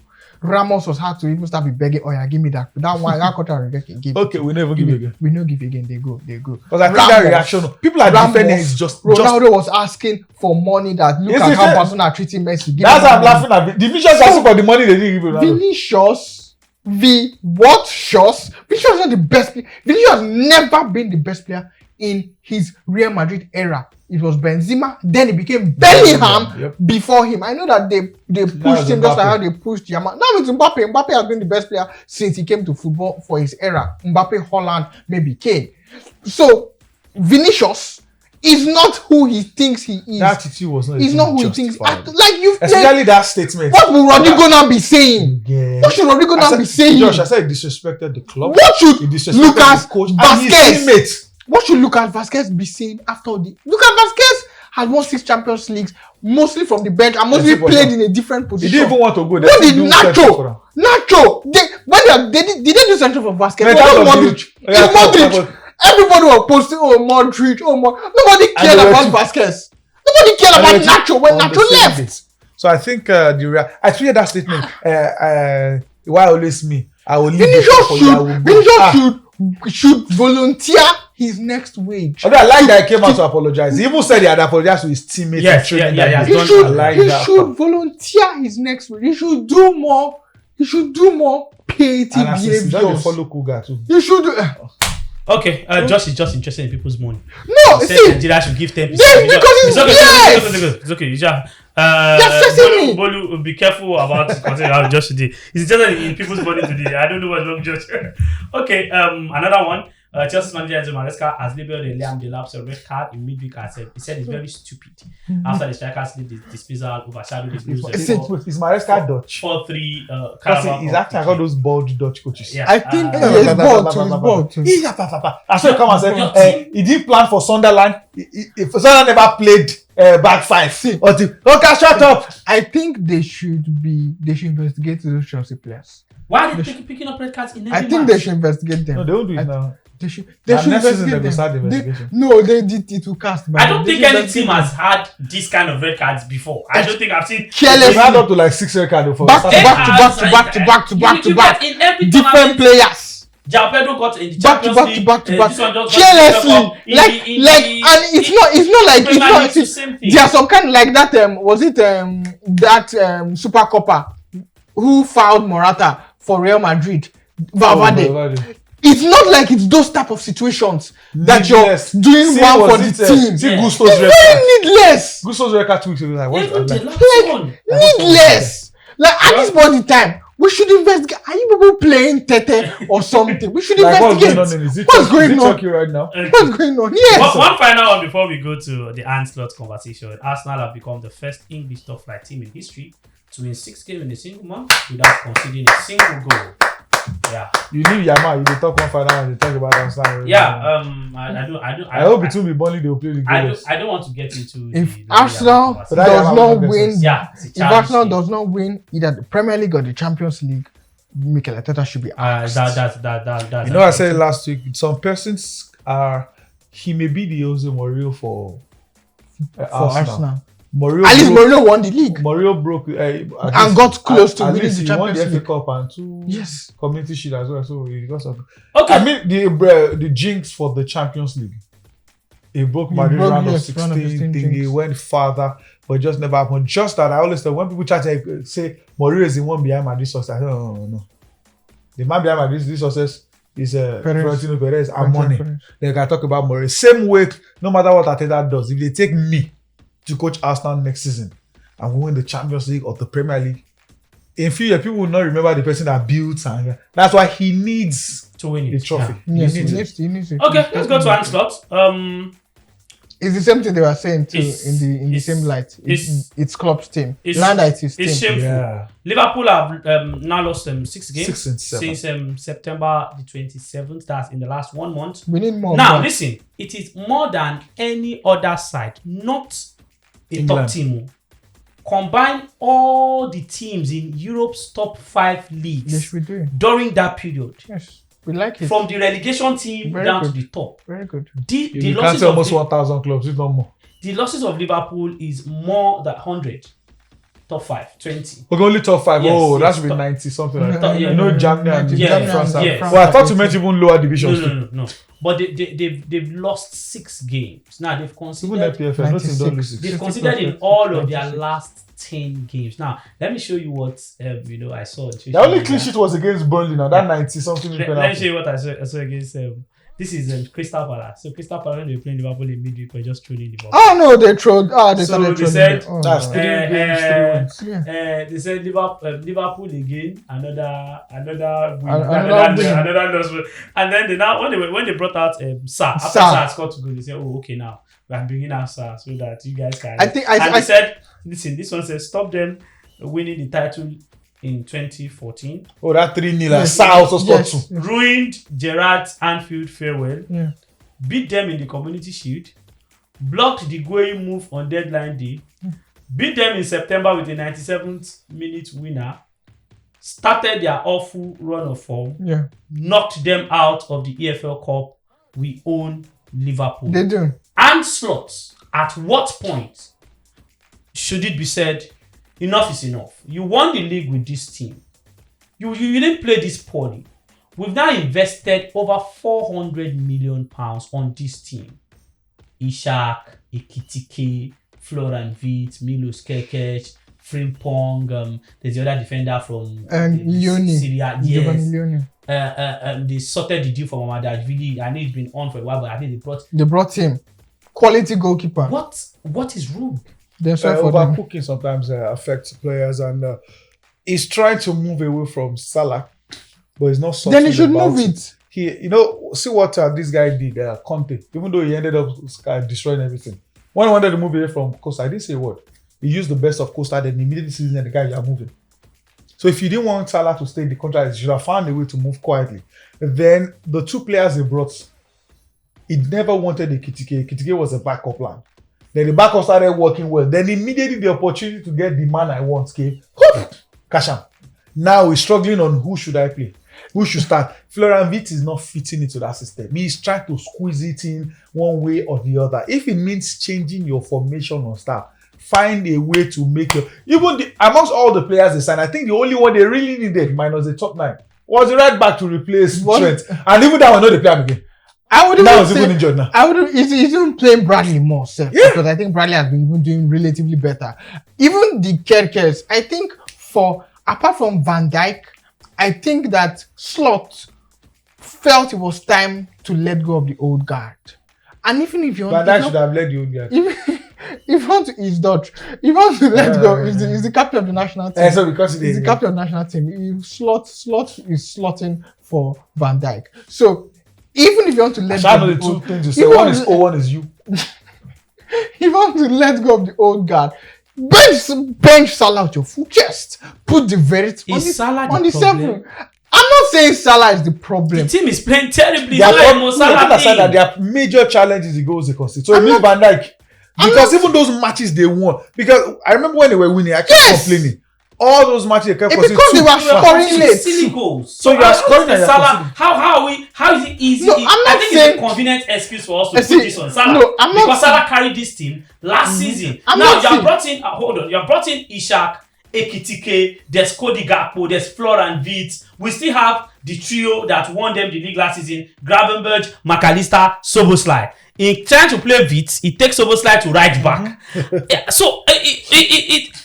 Ramos was hard to even start with begging. Oh yeah, give me that one. That contract give. Okay, we never give again. We no give again. They go. Because I think that reaction, people are defending is just. Ronaldo was asking for money. That look at how Barcelona are treating Messi. That's why I'm laughing at. The Vinicius asking for the money they didn't give Ronaldo. Vinicius, Vinicius is not the best player. Vinicius has never been the best player in his Real Madrid era. It was Benzema, then it became Bellingham before him. I know that they pushed him just like how they pushed Yamal. Now it's Mbappe. Mbappe has been the best player since he came to football for his era. Mbappe, Holland, maybe Kane. So Vinicius is not who he thinks he is. That attitude was not. He's not who he thinks. Like you've especially that statement. What will Rodrigo now be saying? Yeah. What should Rodrigo now be saying? Josh, I said he disrespected the club. What should Lucas Vazquez? What should Lucas Vazquez be saying after the Lucas Vazquez has won 6 Champions Leagues, mostly from the bench and mostly played in a different position. He didn't even want to go. What did Nacho? Did they do something for Vazquez? Modric. Everybody was posting, Modric, nobody cared about Vazquez. Nobody cared about Nacho when Nacho left. So I think I tweeted that statement. Why always me? I will leave Vinicius should volunteer his next wage. Although I like that he came out to apologize. He even said he had apologized to his teammates. Yes, he should volunteer his next wage. He should do more. Piety behavior. Follow Cougar too. You should do. Okay, Josh is just interested in people's money. No, he said see, Nigeria should give 10%. It's okay. Bolu, be careful about how Josh today. He's interested in people's money today. I don't know what's wrong, Josh. Okay, another one. Chelsea's manager Enzo Maresca has labeled Liam Delap's red card in midweek as he said it's very stupid after the strikers lead the dismissal overshadowed the news. Is Maresca Dutch? 4-3 Carabao. He's acting like all those bald Dutch coaches. Yeah. I think he's bald too. I saw him come and say he didn't plan for Sunderland. Sunderland never played back five. Okay, shut up. I think they should investigate those Chelsea players. Why are they picking up red cards in every match? I think they should investigate them. No, they won't do it now. They should investigate them. They did it to cast. I don't think any team has had this kind of red cards before. I don't think I've seen. They've had up to like 6 red cards before. Back to back. Different players. Jao Pedro got in the Champions League. Back to back. Carelessly. And it's not. There are some kind like that. Was it that Super Copa who fouled Morata for Real Madrid? Valverde. It's not like it's those type of situations that you're doing one for the team. See Gusto's record. Very needless. Gusto's record 2 weeks ago. Needless. Like at this point in time, we should investigate. Are you people playing Tete or something? We should investigate. What's going on right now? What's going on? Yes. One final one before we go to the Anslot conversation. Arsenal have become the first English top flight team in history to win 6 games in a single month without conceding a single goal. Yeah. You leave Yama, you talk one final and you talk about Arsenal. Yeah, I hope it will be Burnley they will play the game. I don't want to get into if Arsenal does not win either the Premier League or the Champions League, Mikel Arteta should be asked. That's I said last week, some persons he may be the Jose Mourinho for Arsenal. At least Mourinho won the league. Mourinho broke and got close to winning the Champions League. He won the FA Cup and 2 Community Shield as well. So he got something. Okay. I mean the jinx for the Champions League. He broke Madrid round of 16. He went farther, but just never happened. Just that I always say when people try to say Mourinho is the one behind Madrid success, I say no. The man behind Madrid success is Florentino Perez and money. They can talk about Mourinho. Same way, no matter what Arteta does, if they take me to coach Arsenal next season and we win the Champions League or the Premier League, in few years people will not remember the person that built, and that's why he needs to win the trophy. Yeah. He needs it. Okay, let's go to Anslot. It's the same thing they were saying too in the same light. It's Klopp's team. It's his team. It's shameful. Yeah. Liverpool have now lost 6 games since September the 27th. That's in the last 1 month. We need more. Now, listen, it is more than any other side, not a England. top team. Combine all the teams in Europe's top 5 leagues. Yes, we do. During that period. Yes. We like it. From the relegation team down to the top. Very good. The you can't say almost 1,000 clubs, if not more. The losses of Liverpool is more than 100. top 5, 20. Okay, only top 5. Yes, That yes, should be top- 90 something like top- that. yeah, You know, Germany and yeah, France. yes. Well, I thought you meant even lower divisions. No. But they've lost 6 games. Now they've Even considered PFL, nothing don't lose they've 6. considered in all of their last 10 games. Now let me show you what I saw. The only clean sheet was against Burnley now. That 90 something. Let me show you what I saw against. This is Crystal Palace. So Crystal Palace, when they were playing Liverpool in midweek, were just trolling Liverpool. Oh no, they trolled. They So started they said, trolling. That's 3 games, 3 wins. they said Liverpool again, another win, Another win. another loss. And then when they brought out Sarr, after Sarr. Sarr scored 2 goals, they said, "Oh, okay, now we are bringing out Sarr so that you guys can." I think they said, "Listen, this one says stop them winning the title in 2014. Oh, that 3-0. Yes. Sarr also scored Yes. 2. Ruined Gerrard's Anfield farewell. Yeah. Beat them in the Community Shield, blocked the Gueye move on deadline day, beat them in September with a 97th minute winner, started their awful run of form, Yeah, knocked them out of the EFL Cup. We own Liverpool." they do. Onslaught. At what point should it be said, enough is enough? You won the league with this team. You didn't play this poorly. We've now invested over £400 million on this team. Ishak, Ekitike, Florian Wirtz, Milos Kerkez, Frimpong, there's the other defender from Lione. Syria. Giovanni Yes. Lione. They sorted the deal for Mamadashvili. I know it's been on for a while, but I think They brought him. Quality goalkeeper. what is wrong? They sorry for them. Overcooking sometimes affects players, and he's trying to move away from Salah, but he's not. Then he should about move it. See what this guy did, Conte. Even though he ended up destroying everything. When he wanted to move away from Costa, I didn't say a word. He used the best of Costa, then immediately season the guy you are moving. So if you didn't want Salah to stay in the contract, you should have found a way to move quietly. Then the 2 players he brought, he never wanted Ekitike. Ekitike was a backup plan. Then the backup started working well. Then immediately the opportunity to get the man I want came. Cash him. Now he's struggling on who should I play. Who should start? Florian Wirtz is not fitting into that system. He's trying to squeeze it in one way or the other. If it means changing your formation or style, find a way to make your... amongst all the players they signed, I think the only one they really needed, minus the top 9, was the right back to replace Trent. And even that one, no, they play him again. I would Now even he's say, even injured now. I would. He's even playing Bradley more, sir. Yeah. Because I think Bradley has been even doing relatively better. Even the Kerkez, I think apart from Van Dijk, I think that Slot felt it was time to let go of the old guard. And even if you want, But that should have led you guys. if you want to, he's not. If you want to let go, he's the captain of the national team. So because He's the captain of the national team. Slot is slotting for Van Dijk. So even if you want to let I go know of the the 2 old, things you if say. you One want is to- O, one is you. if you want to let go of the old guard, bench Salah with your full chest. Put the Verits on Salah the the problem? 7. I'm not saying Salah is the problem. The team is playing terribly. Their Salah problem, Salah aside that in. their major challenge is the goals they concede. So it I'm means not- Van Dijk. Because even those matches they won, because I remember when they were winning, I kept Yes! complaining. All those matches they kept It's conceding. because they 2 were fast. scoring late. Silly goals. So you are scoring and you're Salah. conceding. How is it easy? No, I'm not I think saying- it's a convenient excuse for us to See, put this on Salah. no, I'm not because saying- Salah carried this team last season. I'm Now not you have saying- brought in. Hold on. You have brought in Ishak, Ekitike, there's Cody Gakpo, there's Florian Wirtz. We still have the trio that won them the league last season: Gravenberch, McAllister, Szoboszlai. In trying to play Wirtz, it takes Szoboszlai to right back. Yeah, so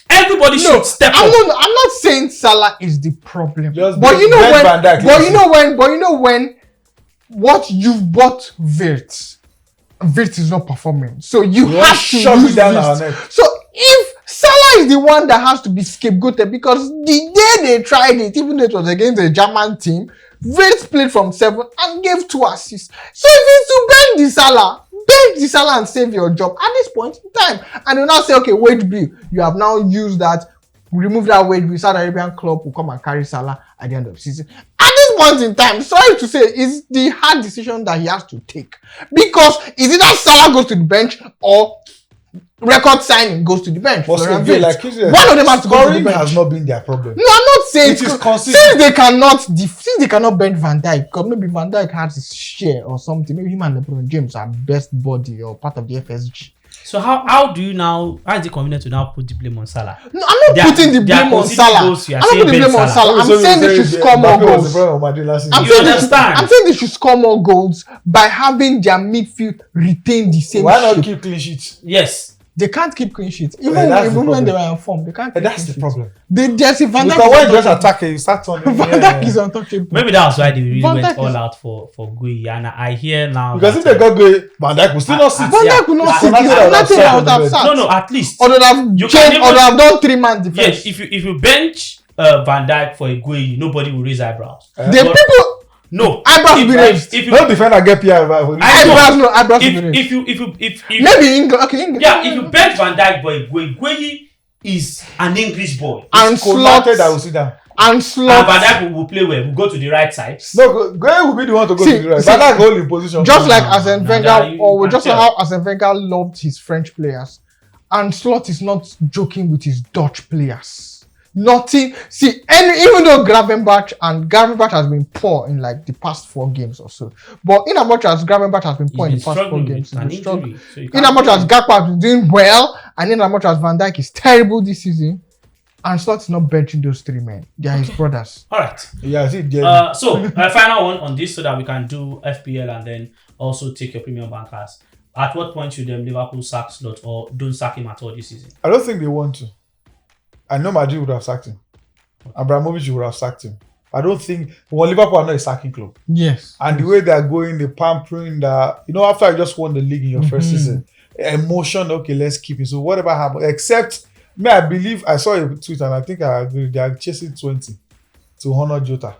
everybody should step up. I'm not saying Salah is the problem. Just But you know bench when, Van Dijk, but yes. you know when what you've bought Wirtz is not performing. So you You have want to shove it use down Wirtz. our neck. So if Salah is the one that has to be scapegoated, because the day they tried it, even though it was against a German team, Wirtz played from 7 and gave 2 assists. So if it's to bench the Salah and save your job at this point in time. And they'll now say, okay, wage bill. You have now used that, remove that wage bill. Saudi Arabian club will come and carry Salah at the end of the season. At this point in time, sorry to say, it's the hard decision that he has to take. Because it's either Salah goes to the bench or record signing goes to the bench. Also, Florian again, Wirtz. like you said, One of them has to go to the scoring bench. has not been their problem. No, I'm not saying It is since consistent. they cannot bench Van Dijk, because maybe Van Dijk has his share or something. Maybe him and LeBron James are best buddy or part of the FSG. So how do you now? How is it convenient to now put the blame on Salah? No, I'm not putting the blame on Salah. I'm not putting the blame on Salah. I'm saying they should score more goals. I'm saying they should score more goals by having their midfield retain the same. Why not keep clean sheets? Yes. They can't keep clean sheets. Even when they were in form, they can't keep that's clean the problem. There's a Van Dijk. Because when you just attack it, you start on Van Dijk is untouchable. Maybe that was why they really went all out for Gui. And I hear now. Because if they got Gui, Van Dijk will still not sit. Van Dijk will not sit. Nothing I would have sat. No, at least. Or they have done 3-man defense. Yes, if you bench Van Dijk for a Gui, nobody will raise eyebrows. No, eyebrows will be raised. If you no defender get PR, eyebrows will be raised. If maybe England, okay, England. Yeah, if you bench Van Dijk boy, Gui is an English boy. And Slot that will sit down. And Van Dijk will play well. Will go to the right side. No, Gui will be the one to go to the right. Van Dijk hold in position. Just like Arsene Wenger, or just how Arsene Wenger loved his French players, and Slot is not joking with his Dutch players. Nothing. See, even though Gravenberch has been poor in like the past 4 games or so, but in as much as Gravenberch has been poor in the past 4 games, he's been struggling. So in as much as Gakpo has been doing well, and in as much as Van Dijk is terrible this season, and Slot is not benching those 3 men. They are his brothers. All right. Yeah, so final one on this so that we can do FPL and then also take your premium bankers. At what point should Liverpool sack Slot or don't sack him at all this season? I don't think they want to. I know Madrid would have sacked him. Abramovich would have sacked him. I don't think Liverpool are not a sacking club. Yes. And the way they're going, the pampering, after I just won the league in your first season, emotion, okay, let's keep it. So whatever happens, except I believe I saw a tweet and I think I agree. They are chasing 20 to honor Jota.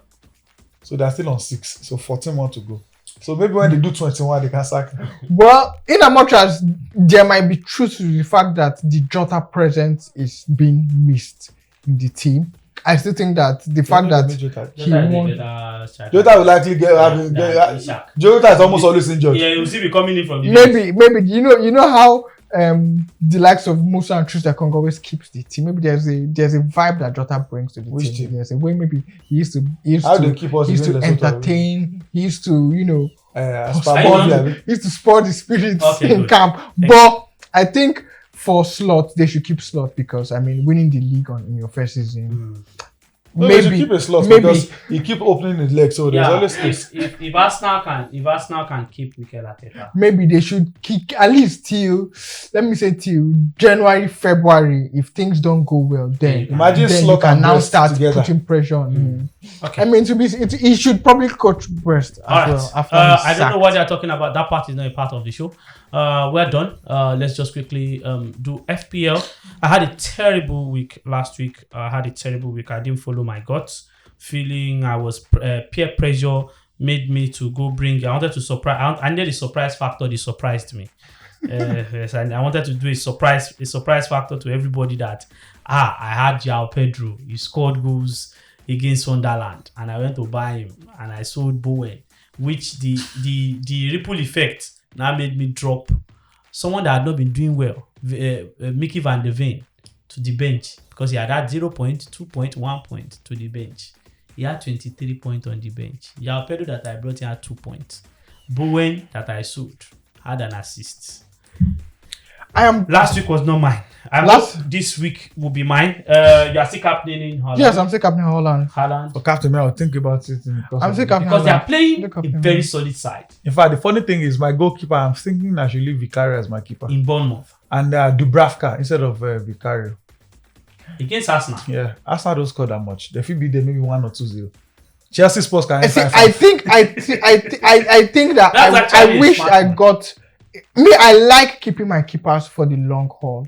So they're still on 6. So 14 more to go. So maybe when they do 21, they can sack him. Well, in as much as there might be truth to the fact that the Jota presence is being missed in the team, I still think that the fact that Jota will likely get Jota is almost always injured. Yeah, he will still be coming in from the maybe you know how the likes of Musa and Trustakong always keeps the team. Maybe there's a vibe that Jota brings to the team. There's a way maybe he used to entertain. He used to he used to spur the spirits in camp. But I think for Slot, they should keep Slot because winning the league in your first season. They should keep a Slot because he keep opening his legs, so there's always space. If Arsenal can keep Mikel Arteta, maybe they should kick at least till January, February. If things don't go well, then Slot can now start putting pressure on him. Okay. He should probably coach Brest as well. After I don't know what they're talking about. That part is not a part of the show. We're done. Let's just quickly do FPL. I had a terrible week last week. I didn't follow my guts. Feeling I was peer pressure made me to go bring. I wanted to surprise. I needed a surprise factor. They surprised me. Yes, and I wanted to do a surprise factor to everybody that I had João Pedro. He scored goals against Sunderland, and I went to buy him, and I sold Bowen, which the ripple effect now made me drop someone that had not been doing well, Mickey van de Ven, to the bench because he had 0 point, 2 point, 1 point to the bench. He had 23 points on the bench. João Pedro that I brought in had 2 points. Bowen that I sold had an assist. Last week was not mine. This week will be mine. You are still captaining Haaland. Yes, I'm still captaining Haaland. For captain, I'll think about it. I'm still captaining because they are playing a very solid side. In fact, the funny thing is, my goalkeeper, I'm thinking I should leave Vicario as my keeper in Bournemouth and Dubravka instead of Vicario against Arsenal. Yeah, Arsenal don't score that much. They should be there maybe 1 or 2-0. Chelsea Sports can. I think that I wish I got. Me, I like keeping my keepers for the long haul.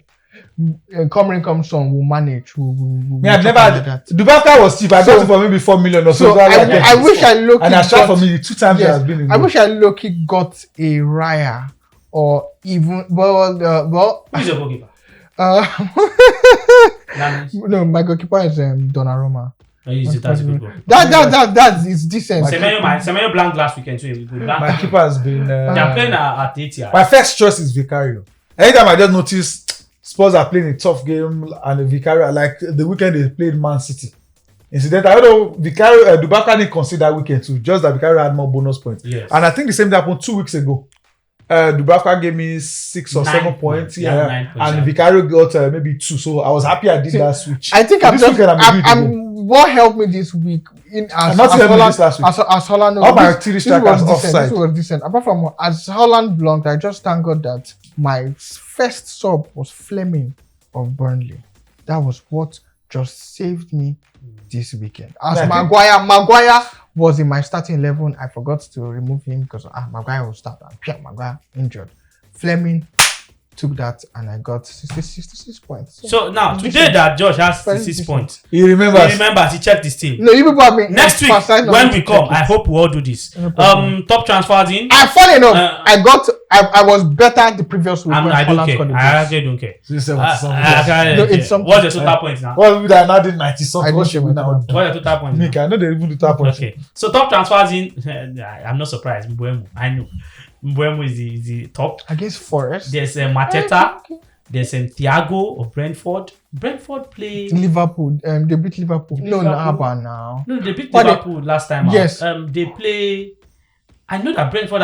Cameroon comes on, we'll manage. I've never had that. Dubravka was cheap. I got it for maybe 4 million or so. I wish I low-key and I tried for me 2 times. Yes, he has been. I wish I low-key got a Raya or even who is your goalkeeper? No, my goalkeeper is Donnarumma. That is decent. Semenyo blanked last weekend too. My keeper has been. They are playing at 80. My first choice is Vicario. Anytime I just notice Spurs are playing a tough game and Vicario, like the weekend they played Man City. Incident, I don't know, Vicario, Dubravka didn't consider that weekend too. Just that Vicario had more bonus points. Yes. And I think the same thing happened 2 weeks ago. Dubravka gave me 6 or 7 points. Yeah, 9 points, and yeah. Vicario got maybe 2. So I was happy I did that switch. I think This weekend what helped me this week I'm not telling you this last week. as Holland. All my three strikers offside. This was decent. Apart from as Holland belonged, I just thank God that my first sub was Fleming of Burnley. That was what just saved me this weekend. As Maguire was in my starting 11, I forgot to remove him because Maguire will start and Pierre Maguire injured. Fleming took that and I got 66 points. So now today that Josh has 66 points. He remembers. He checked his team. No, you people have been Next week when we come, I hope we all do this. Top transfers in. Funny enough, I was better the previous week. I don't care. I actually don't care. What's the total points now? Well, we are now doing 90 something. What should we now do? What's the total points? Nick, I know they even do total points. Okay. So top transfers in. I'm not surprised. Mbuemo. I know. Mbuemo is the top. Against Forest. There's Mateta. Okay. There's Thiago of Brentford. Brentford play Liverpool. They beat Liverpool. No, now. No, they beat Liverpool last time. Yes. They play. I know that Brentford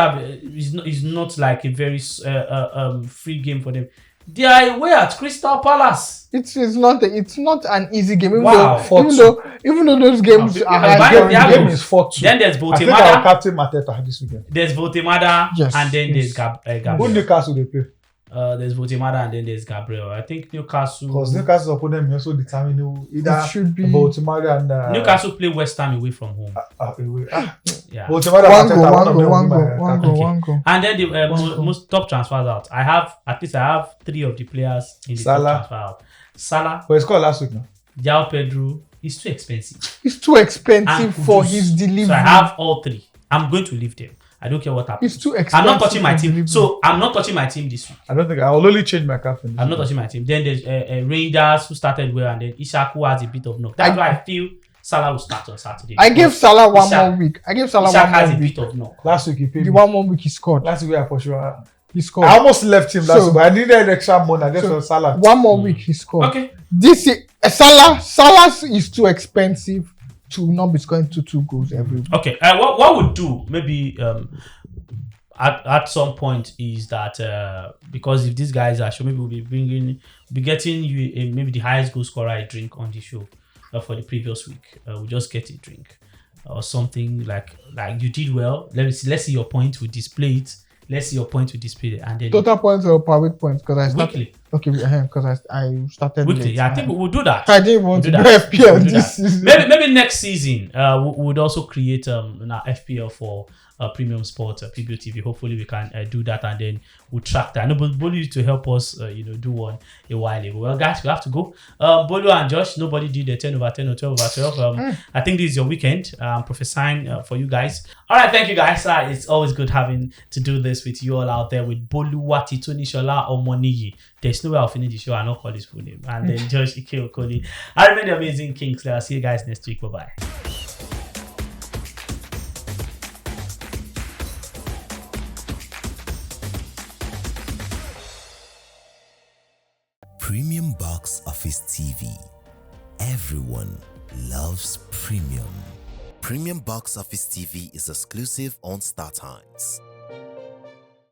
is not like a very free game for them. They are away at Crystal Palace. It's not an easy game. Even though those games are hard. The game is 4-2. Then there's Votemada. I think I'll captain Mateta this weekend. There's Votemada, and then there's Gabriel. Who Newcastle they play? There's Votemada and then there's Gabriel. I think Newcastle. Because Newcastle's opponent may also determine who either should be Votemada and Newcastle play West Ham away from home. Yeah. Votemada one go. And then the most top transfers out. I have 3 of the players in the top transfer out. Salah. But it's called last week now. João Pedro. It's too expensive. It's too expensive for his delivery. So I have all 3. I'm going to leave them. I don't care what happens. It's too expensive. I'm not touching my team. So I'm not touching my team this week. I don't think I will only change my captain. I'm not touching my team. Then there's Rangers who started well, and then Ishak who has a bit of knock. That's why I feel Salah will start on Saturday. I gave Salah one more week. Ishak has a bit of knock. Last week he paid the me. 1 more week he scored. Last week for sure. He scored. I almost left him last week, but I needed extra money. I just saw Salah. 1 more week he scored. Okay. This is Salah is too expensive to not be scoring 2 goals every week. Okay. What would do maybe at some point is that because if these guys are sure, maybe we'll be getting you maybe the highest goal scorer a drink on the show for the previous week. We'll just get a drink or something like you did well. Let's see your point. We display it. Let's see your point with display, and then total points or per week points because I started weekly. Okay, because I started weekly. Late. Yeah, I think we'll do that. I didn't want to do FPL this season. Maybe next season we would also create an FPL for Premium Sport PBO TV. Hopefully we can do that and then we'll track that. I know Bolu used to help us do one a while ago. Well guys, we have to go. Bolu and Josh, nobody did the 10 over 10 or 12 over 12. I think this is your weekend. I'm prophesying for you guys. Alright, thank you guys. It's always good having to do this with you all out there with Boluwati Tonishola or Moniyi. There's no way I'll finish the show and not call his full name. And then Josh Ike Okoli. I remain the amazing Kingsley. I'll see you guys next week. Bye-bye. Premium Box Office TV. Everyone loves premium. Premium Box Office TV is exclusive on StarTimes.